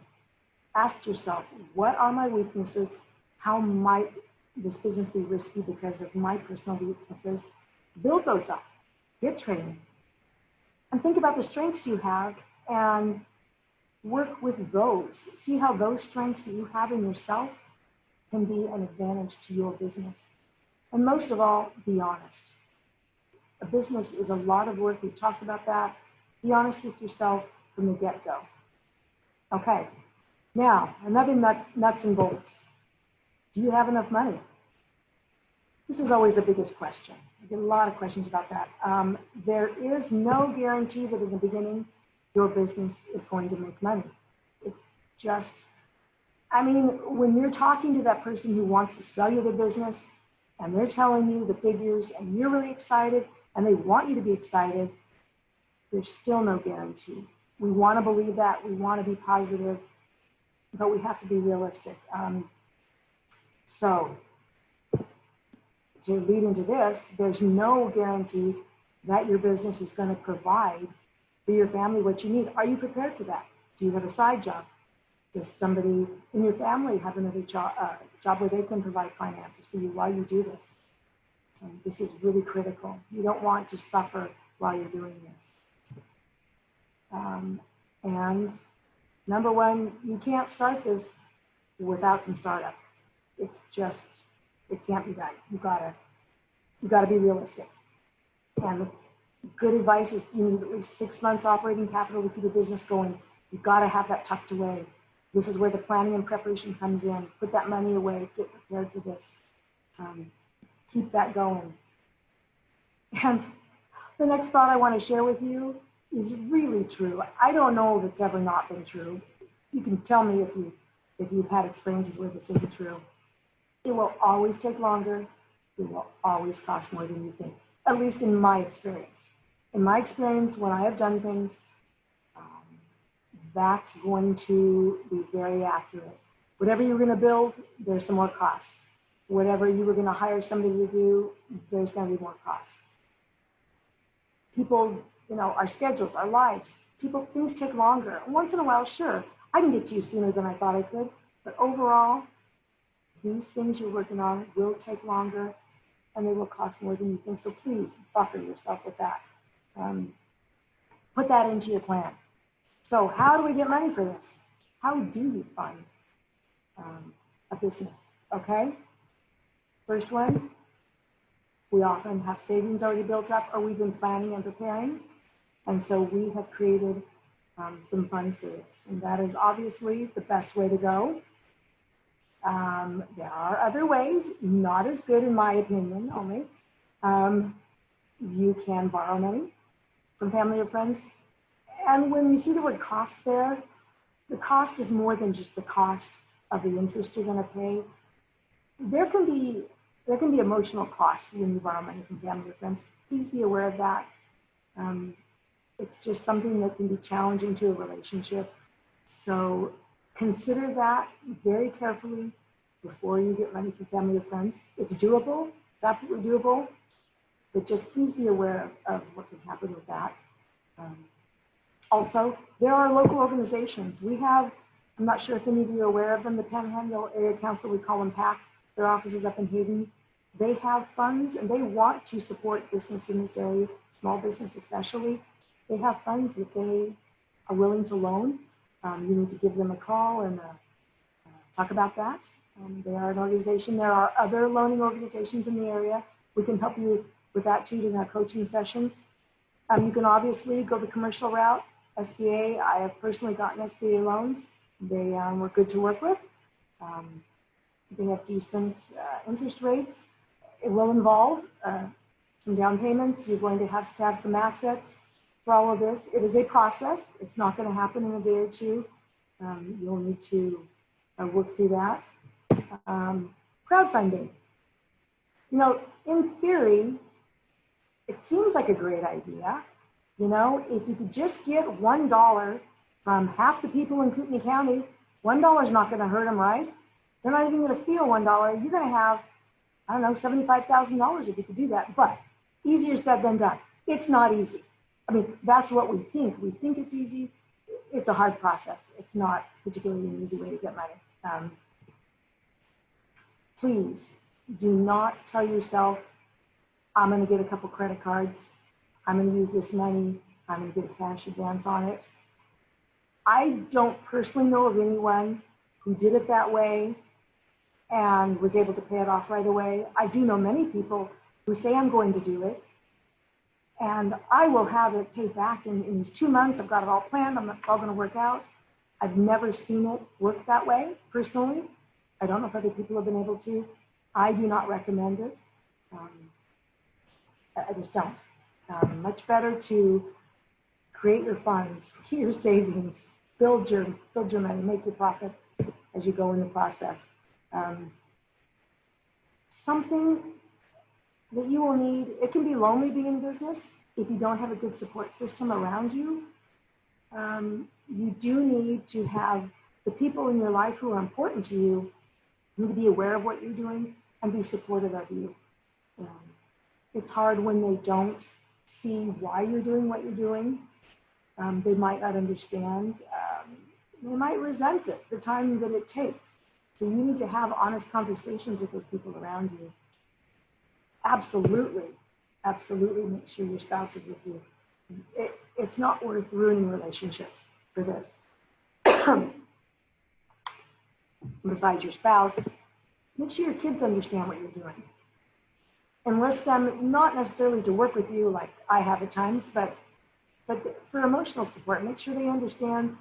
Ask yourself, what are my weaknesses? How might this business be risky because of my personal weaknesses? Build those up. Get training. And think about the strengths you have and work with those. See how those strengths that you have in yourself can be an advantage to your business. And most of all, be honest. A business is a lot of work. We've talked about that. Be honest with yourself from the get-go. Okay, now another nuts and bolts. Do you have enough money? This is always the biggest question. I get a lot of questions about that. There is no guarantee that in the beginning, your business is going to make money. It's just, when you're talking to that person who wants to sell you the business and they're telling you the figures and you're really excited and they want you to be excited, there's still no guarantee. We want to believe that. We want to be positive. but we have to be realistic. So to lead into this, there's no guarantee that your business is going to provide for your family what you need. Are you prepared for that? Do you have a side job? Does somebody in your family have another job where they can provide finances for you while you do this? This is really critical. You don't want to suffer while you're doing this. And number one, you can't start this without some startup. It's just, it can't be done. You gotta be realistic. And good advice is you need at least 6 months operating capital to keep the business going. You gotta have that tucked away. This is where the planning and preparation comes in. Put that money away, get prepared for this. Keep that going. And the next thought I want to share with you is really true. I don't know if it's ever not been true. You can tell me if you've had experiences where this isn't true. It will always take longer. It will always cost more than you think, at least in my experience. In my experience, when I have done things, that's going to be very accurate. Whatever you're going to build, there's some more cost. Whatever you were going to hire somebody to do, there's going to be more costs. People, our schedules, our lives, things take longer. Once in a while, sure, I can get to you sooner than I thought I could, but overall, these things you're working on will take longer and they will cost more than you think. So please buffer yourself with that. Put that into your plan. So how do we get money for this? How do you fund a business? Okay. First one, we often have savings already built up or we've been planning and preparing. And so we have created some funds for this. And that is obviously the best way to go. There are other ways, not as good in my opinion only. You can borrow money from family or friends. And when you see the word cost there, the cost is more than just the cost of the interest you're going to pay. There can be emotional costs when you borrow money from family or friends. Please be aware of that. It's just something that can be challenging to a relationship. So consider that very carefully before you get money from family or friends. It's doable, it's absolutely doable, but just please be aware of what can happen with that. Also, there are local organizations. We have, I'm not sure if any of you are aware of them, the Panhandle Area Council, we call them PAC. Their office is up in Hayden. They have funds and they want to support business in this area, small business especially. They have funds that they are willing to loan. You need to give them a call and talk about that. They are an organization. There are other loaning organizations in the area. We can help you with that too in our coaching sessions. You can obviously go the commercial route, SBA. I have personally gotten SBA loans. They were good to work with. They have decent interest rates. It will involve some down payments. You're going to have some assets for all of this. It is a process. It's not going to happen in a day or two. You'll need to work through that. Crowdfunding. In theory, it seems like a great idea. If you could just get $1 from half the people in Kootenai County, $1 is not going to hurt them, right? They're not even going to feel $1. You're going to have, I don't know, $75,000 if you could do that. But easier said than done. It's not easy. I mean, that's what we think. We think it's easy. It's a hard process. It's not particularly an easy way to get money. Please do not tell yourself, I'm going to get a couple credit cards. I'm going to use this money. I'm going to get a cash advance on it. I don't personally know of anyone who did it that way and was able to pay it off right away. I do know many people who say, I'm going to do it, and I will have it paid back in these 2 months. I've got it all planned. It's all going to work out. I've never seen it work that way, personally. I don't know if other people have been able to. I do not recommend it. I just don't. Much better to create your funds, keep your savings, build your money, make your profit as you go in the process. Something that you will need, it can be lonely being in business if you don't have a good support system around you. You do need to have the people in your life who are important to you need to be aware of what you're doing and be supportive of you. It's hard when they don't see why you're doing what you're doing. They might not understand. They might resent it, the time that it takes. So you need to have honest conversations with those people around you. Absolutely, absolutely make sure your spouse is with you. It's not worth ruining relationships for this. Besides your spouse, make sure your kids understand what you're doing. Enlist them, not necessarily to work with you like I have at times, but for emotional support. Make sure they understand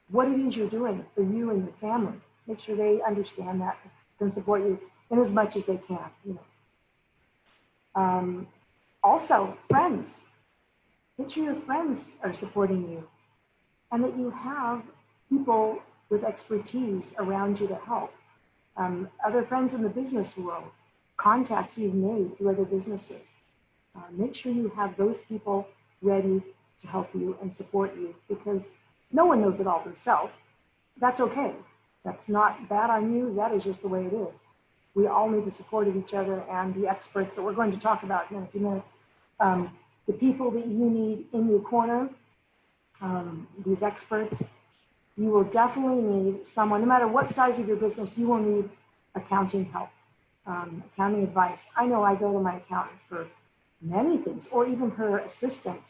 what it is you're doing for you and your family. Make sure they understand that and support you in as much as they can. Also, friends. Make sure your friends are supporting you and that you have people with expertise around you to help. Other friends in the business world, contacts you've made through other businesses. Make sure you have those people ready to help you and support you, because no one knows it all themselves. That's okay. That's not bad on you. That is just the way it is. We all need the support of each other and the experts that we're going to talk about in a few minutes. The people that you need in your corner, these experts, you will definitely need someone, no matter what size of your business, you will need accounting help, accounting advice. I know I go to my accountant for many things, or even her assistant.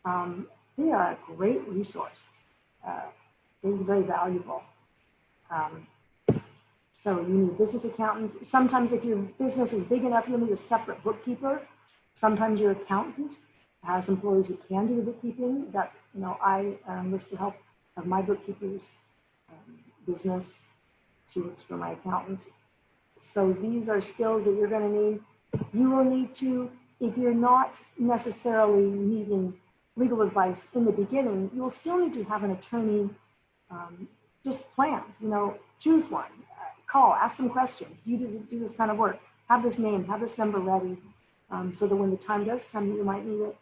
They are a great resource. It is very valuable. So you need business accountants. Sometimes if your business is big enough, you'll need a separate bookkeeper. Sometimes your accountant has employees who can do the bookkeeping. That, I enlist the help of my bookkeeper's business. She works for my accountant. So these are skills that you're going to need. You will need to, if you're not necessarily needing legal advice in the beginning, you will still need to have an attorney just planned. Choose one, call, ask some questions. Do you do this kind of work? Have this name, have this number ready, so that when the time does come, you might need it,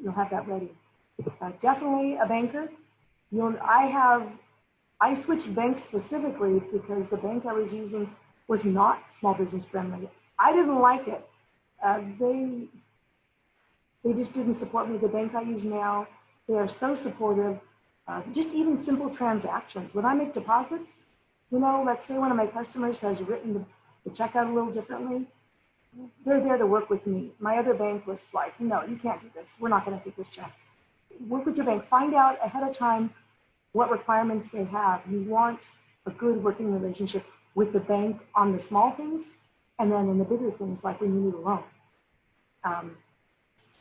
you'll have that ready. Definitely a banker. I switched banks specifically because the bank I was using was not small business friendly. I didn't like it. They just didn't support me. The bank I use now, they are so supportive. Just even simple transactions. When I make deposits, let's say one of my customers has written the check out a little differently. They're there to work with me. My other bank was like, no, you can't do this. We're not going to take this check. Work with your bank. Find out ahead of time what requirements they have. You want a good working relationship with the bank on the small things, and then in the bigger things, like when you need a loan.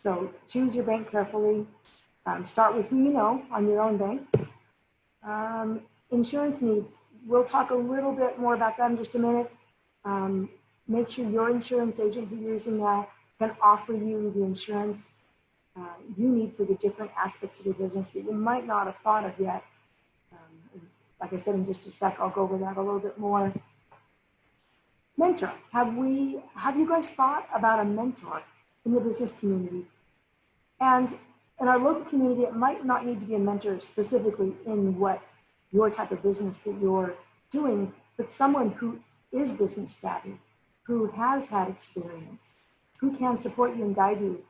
So choose your bank carefully. Start with who you know on your own bank. Insurance needs. We'll talk a little bit more about that in just a minute. Make sure your insurance agent who you're using now can offer you the insurance you need for the different aspects of your business that you might not have thought of yet. Like I said, in just a sec, I'll go over that a little bit more. Mentor. Have you guys thought about a mentor in the business community? And in our local community, it might not need to be a mentor specifically in what your type of business that you're doing, but someone who is business savvy, who has had experience, who can support you and guide you.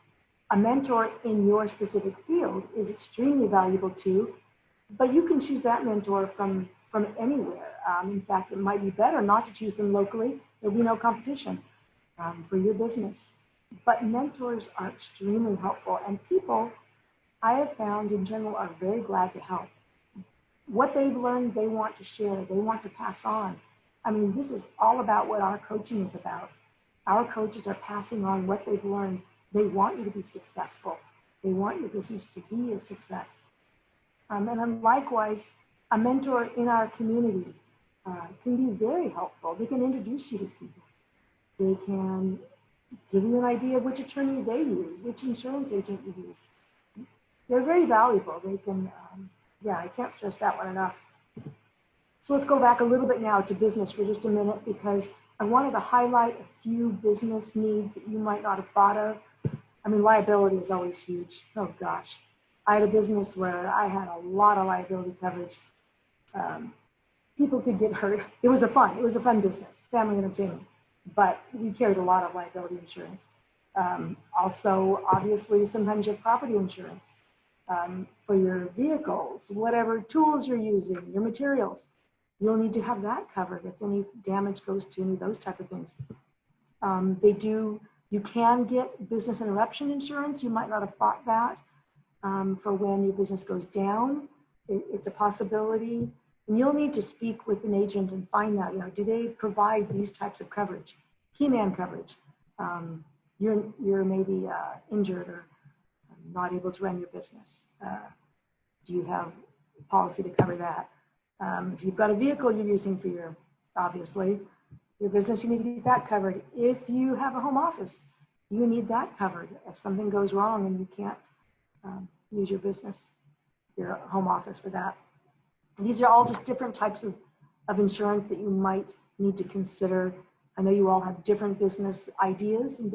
A mentor in your specific field is extremely valuable too, but you can choose that mentor from anywhere. In fact, it might be better not to choose them locally. There'll be no competition for your business. But mentors are extremely helpful, and people I have found in general are very glad to help. What they've learned, they want to share, they want to pass on. I mean, this is all about what our coaching is about. Our coaches are passing on what they've learned. They want you to be successful. They want your business to be a success. And then likewise, a mentor in our community can be very helpful. They can introduce you to people. They can give you an idea of which attorney they use, which insurance agent you use. They're very valuable. They can, I can't stress that one enough. So let's go back a little bit now to business for just a minute, because I wanted to highlight a few business needs that you might not have thought of. I mean, liability is always huge. Oh gosh. I had a business where I had a lot of liability coverage. People could get hurt. It was a fun business, family entertainment, but we carried a lot of liability insurance. Also, obviously, sometimes you have property insurance for your vehicles, whatever tools you're using, your materials. You'll need to have that covered if any damage goes to any of those type of things. You can get business interruption insurance. You might not have thought that for when your business goes down. It's a possibility. And you'll need to speak with an agent and find out, do they provide these types of coverage? Key man coverage. You're maybe injured or not able to run your business. Do you have a policy to cover that? If you've got a vehicle you're using for obviously, your business, you need to get that covered. If you have a home office, you need that covered. If something goes wrong and you can't use your business, your home office for that. These are all just different types of insurance that you might need to consider. I know you all have different business ideas and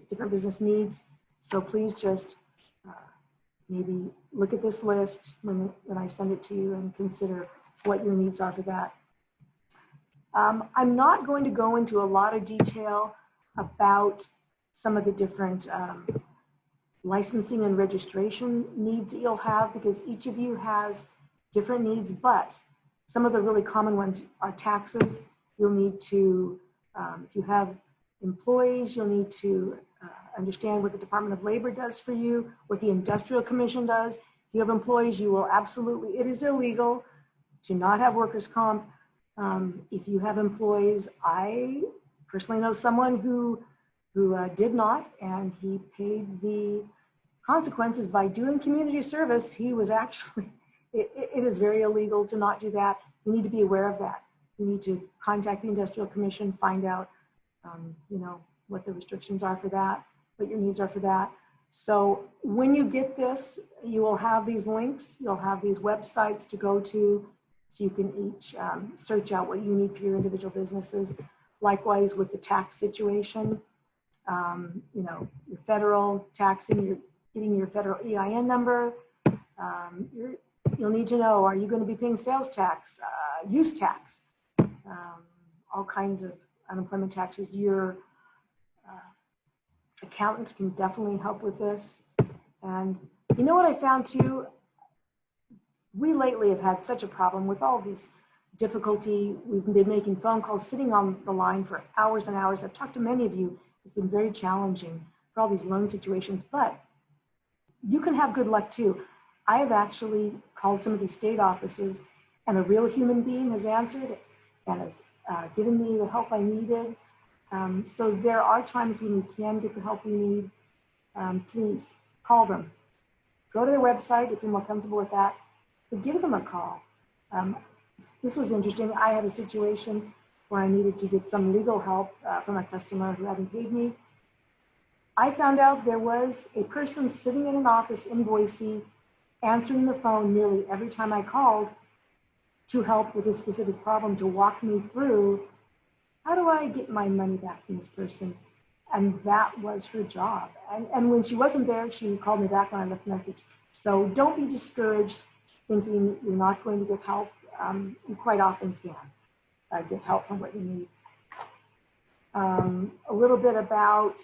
different business needs. So please just maybe look at this list when I send it to you and consider what your needs are for that. I'm not going to go into a lot of detail about some of the different licensing and registration needs that you'll have, because each of you has different needs, but some of the really common ones are taxes. You'll need to, if you have employees, you'll need to understand what the Department of Labor does for you, what the Industrial Commission does. If you have employees, you will absolutely, it is illegal to not have workers' comp. If you have employees, I personally know someone who did not, and he paid the consequences by doing community service. He was actually, it is very illegal to not do that. You need to be aware of that. You need to contact the Industrial Commission, find out, what the restrictions are for that, what your needs are for that. So when you get this, you will have these links, you'll have these websites to go to, so you can each search out what you need for your individual businesses. Likewise with the tax situation, your federal taxing, you're getting your federal EIN number. You'll need to know, are you going to be paying sales tax, use tax, all kinds of unemployment taxes. Your accountants can definitely help with this. And you know what I found too? We lately have had such a problem with all this difficulty. We've been making phone calls, sitting on the line for hours and hours. I've talked to many of you. It's been very challenging for all these loan situations, but you can have good luck too. I have actually called some of these state offices, and a real human being has answered and has given me the help I needed. So there are times when you can get the help you need. Please call them. Go to their website if you're more comfortable with that, but give them a call. This was interesting. I had a situation where I needed to get some legal help from a customer who hadn't paid me. I found out there was a person sitting in an office in Boise answering the phone nearly every time I called to help with a specific problem, to walk me through, how do I get my money back from this person? And that was her job. And when she wasn't there, she called me back when I left a message. So don't be discouraged thinking you're not going to get help. You quite often can get help from what you need. A little bit about,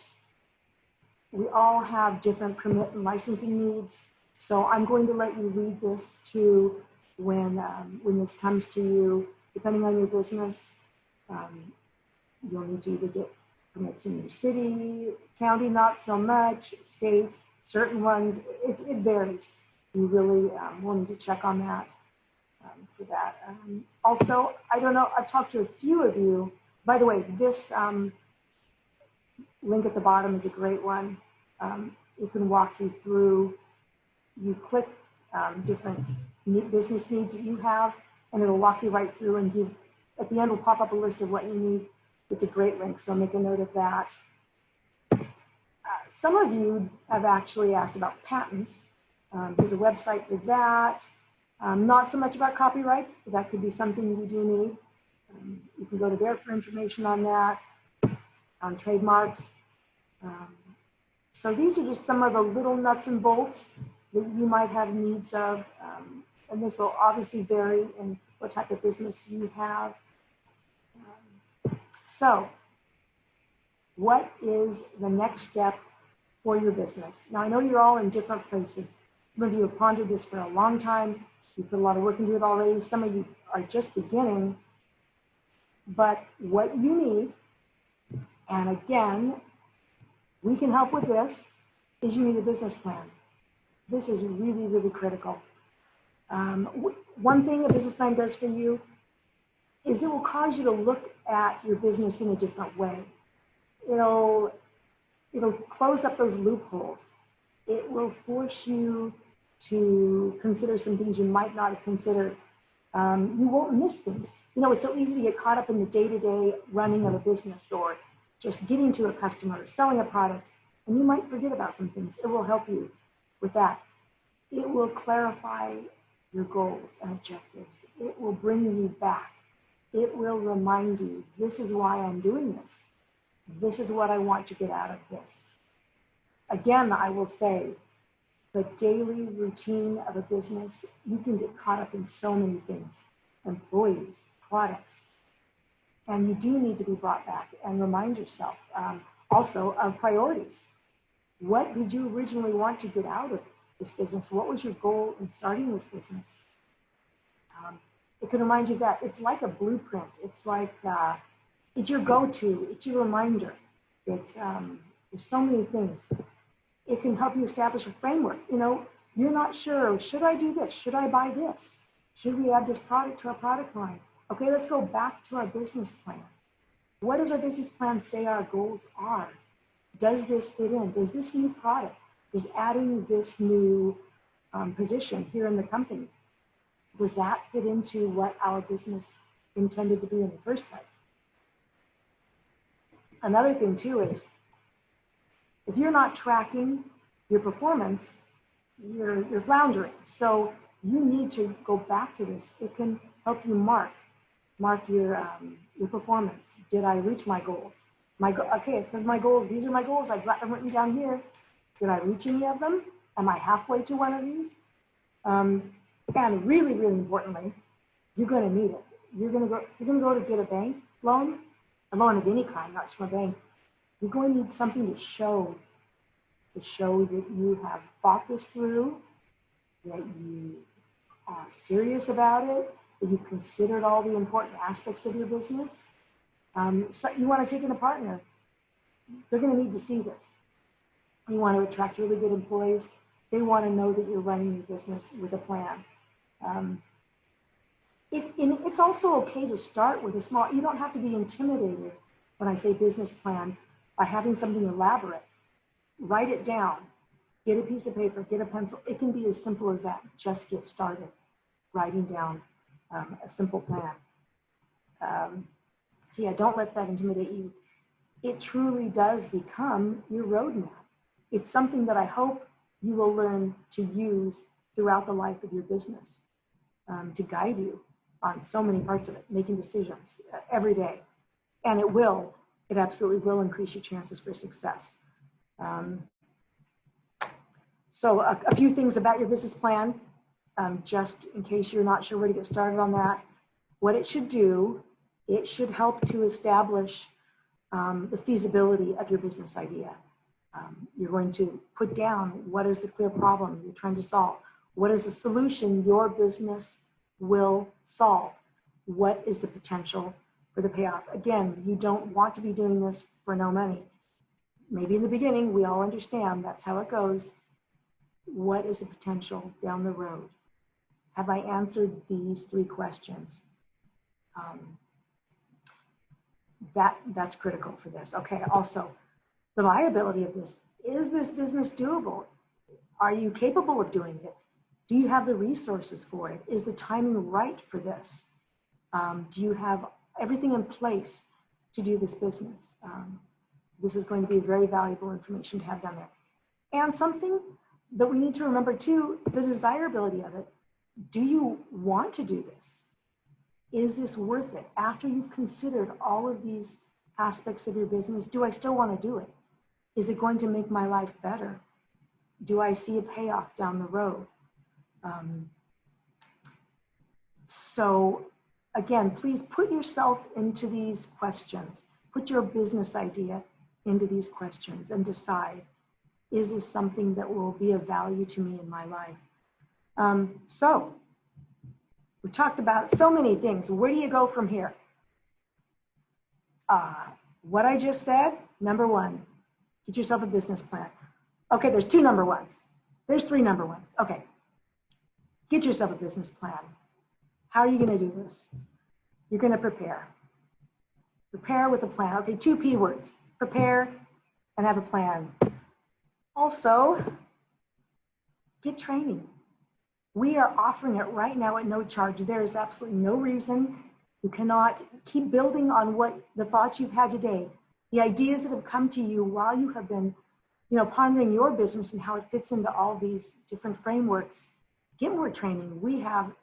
we all have different permit and licensing needs. So I'm going to let you read this too when this comes to you, depending on your business. You'll need to either get permits in your city, county, not so much, state, certain ones, it varies. You really will need to check on that for that. Also, I don't know, I've talked to a few of you. By the way, this link at the bottom is a great one. It can walk you through, you click different business needs that you have, and it'll walk you right through and give, at the end will pop up a list of what you need. It's a great link, so make a note of that. Some of you have actually asked about patents. There's a website for that. Not so much about copyrights, but that could be something you do need. You can go to there for information on that, on trademarks. So these are just some of the little nuts and bolts that you might have needs of. and this will obviously vary in what type of business you have. So what is the next step for your business? Now, I know you're all in different places. Some of you have pondered this for a long time. You put a lot of work into it already. Some of you are just beginning. But what you need, and again, we can help with this, is you need a business plan. This is really, really critical. One thing a business plan does for you is it will cause you to look at your business in a different way. It'll close up those loopholes. It will force you to consider some things you might not have considered. You won't miss things. You know, it's so easy to get caught up in the day-to-day running of a business or just getting to a customer or selling a product, and you might forget about some things. It will help you with that. It will clarify your goals and objectives. It will bring you back. It will remind you, this is why I'm doing this. This is what I want to get out of this. Again, I will say, the daily routine of a business, you can get caught up in so many things, employees, products, and you do need to be brought back and remind yourself also of priorities. What did you originally want to get out of this business? What was your goal in starting this business? It can remind you that it's like a blueprint. It's like, it's your go-to, it's your reminder. It's, there's so many things. It can help you establish a framework. You know, you're not sure, should I do this? Should I buy this? Should we add this product to our product line? Okay, let's go back to our business plan. What does our business plan say our goals are? Does this fit in? Does this new product, does adding this new position here in the company, does that fit into what our business intended to be in the first place? Another thing too is, if you're not tracking your performance, you're floundering. So you need to go back to this. It can help you mark your performance. Did I reach my goals? Okay, it says my goals. These are my goals. I've got them written down here. Did I reach any of them? Am I halfway to one of these? And really, really importantly, you're going to need it. You're going to go to get a bank loan, a loan of any kind, not just from a bank. You're going to need something to show that you have thought this through, that you are serious about it, that you've considered all the important aspects of your business. So you want to take in a partner. They're going to need to see this. You want to attract really good employees. They want to know that you're running your business with a plan. It's also okay to start with a small, you don't have to be intimidated when I say business plan by having something elaborate. Write it down, get a piece of paper, get a pencil. It can be as simple as that. Just get started writing down a simple plan. So yeah, don't let that intimidate you. It truly does become your roadmap. It's something that I hope you will learn to use throughout the life of your business, to guide you on so many parts of it, making decisions every day. And it absolutely will increase your chances for success. So a few things about your business plan, just in case you're not sure where to get started on that. What it should do, it should help to establish the feasibility of your business idea. You're going to put down what is the clear problem you're trying to solve. What is the solution your business will solve? What is the potential for the payoff? Again, you don't want to be doing this for no money. Maybe in the beginning, we all understand that's how it goes. What is the potential down the road? Have I answered these 3 questions? That's critical for this. Okay, also, the viability of this. Is this business doable? Are you capable of doing it? Do you have the resources for it? Is the timing right for this? Do you have everything in place to do this business? This is going to be very valuable information to have down there. And something that we need to remember too, the desirability of it. Do you want to do this? Is this worth it? After you've considered all of these aspects of your business, do I still want to do it? Is it going to make my life better? Do I see a payoff down the road? So again, please put yourself into these questions. Put your business idea into these questions and decide, is this something that will be of value to me in my life? So we talked about so many things. Where do you go from here? What I just said, number one, get yourself a business plan. Okay, there's 2 number ones. There's 3 number ones. Okay, get yourself a business plan. How are you gonna do this? You're gonna prepare. Prepare with a plan. Okay, 2 P words, prepare and have a plan. Also, get training. We are offering it right now at no charge. There is absolutely no reason you cannot keep building on what the thoughts you've had today, the ideas that have come to you while you have been, pondering your business and how it fits into all these different frameworks. Get more training. We have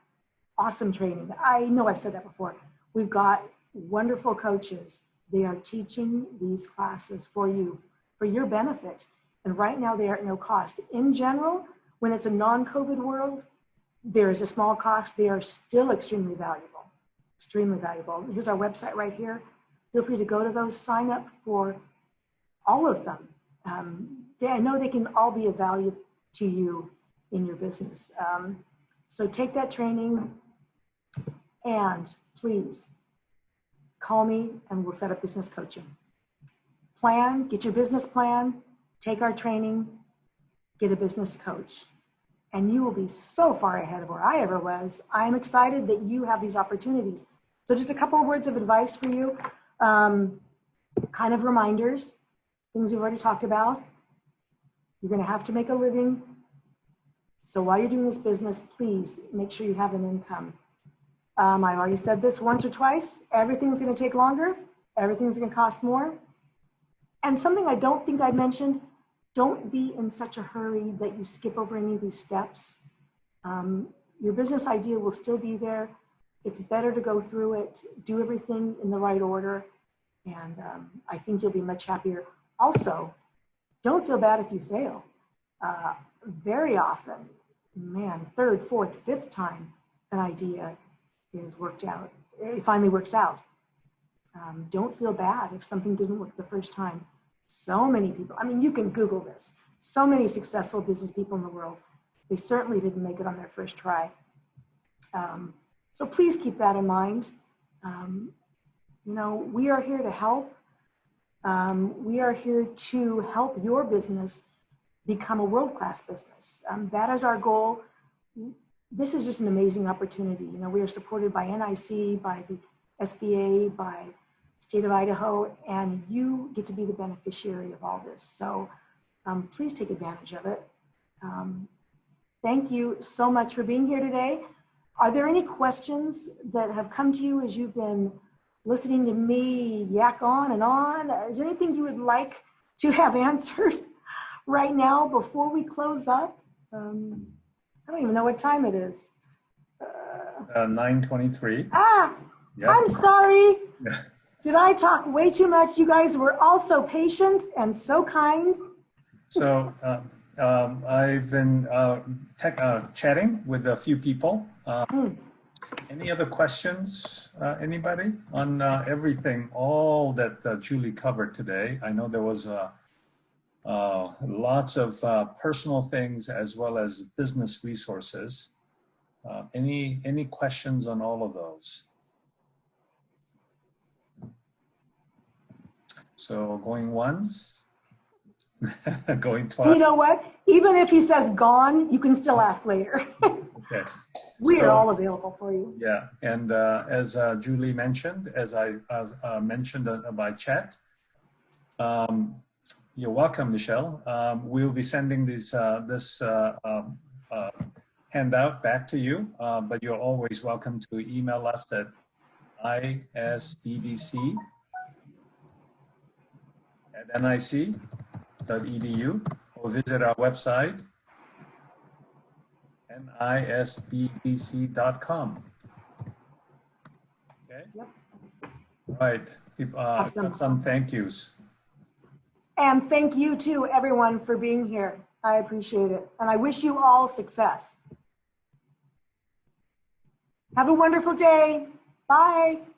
awesome training. I know I've said that before. We've got wonderful coaches. They are teaching these classes for you, for your benefit. And right now they are at no cost. In general, when it's a non-COVID world, there is a small cost. They are still extremely valuable. Extremely valuable. Here's our website right here. Feel free to go to those, sign up for all of them. I know they can all be of value to you in your business. So take that training and please call me and we'll set up business coaching. Plan, get your business plan, take our training, get a business coach. And you will be so far ahead of where I ever was. I'm excited that you have these opportunities. So just a couple of words of advice for you. Kind of reminders, things we've already talked about. You're gonna have to make a living. So while you're doing this business, please make sure you have an income. I've already said this once or twice, everything's gonna take longer, everything's gonna cost more. And something I don't think I mentioned, don't be in such a hurry that you skip over any of these steps. Your business idea will still be there. It's better to go through it, do everything in the right order, and I think you'll be much happier. Also, don't feel bad if you fail. Very often, man, 3rd, 4th, 5th time an idea is worked out. It finally works out. Don't feel bad if something didn't work the first time. So many people, I mean, you can Google this. So many successful business people in the world, they certainly didn't make it on their first try. So please keep that in mind. We are here to help. We are here to help your business become a world-class business. That is our goal. This is just an amazing opportunity. We are supported by NIC, by the SBA, by State of Idaho, and you get to be the beneficiary of all this. So please take advantage of it. Thank you so much for being here today. Are there any questions that have come to you as you've been listening to me yak on and on? Is there anything you would like to have answered right now before we close up? I don't even know what time it is. 9:23. Yep. I'm sorry. Did I talk way too much? You guys were all so patient and so kind. So I've been chatting with a few people. Any other questions, anybody, on everything, all that Julie covered today? I know there was lots of personal things as well as business resources. Any questions on all of those? So going once, going twice. You know what? Even if he says gone, you can still ask later. Okay. We are all available for you. Yeah, and as Julie mentioned, as I mentioned by chat, you're welcome, Michelle. We'll be sending this handout back to you, but you're always welcome to email us at isbdc@nic.edu or visit our website nisbdc.com. Okay. Yep. All right. People, Awesome. got some thank yous. And thank you to everyone for being here. I appreciate it. And I wish you all success. Have a wonderful day. Bye.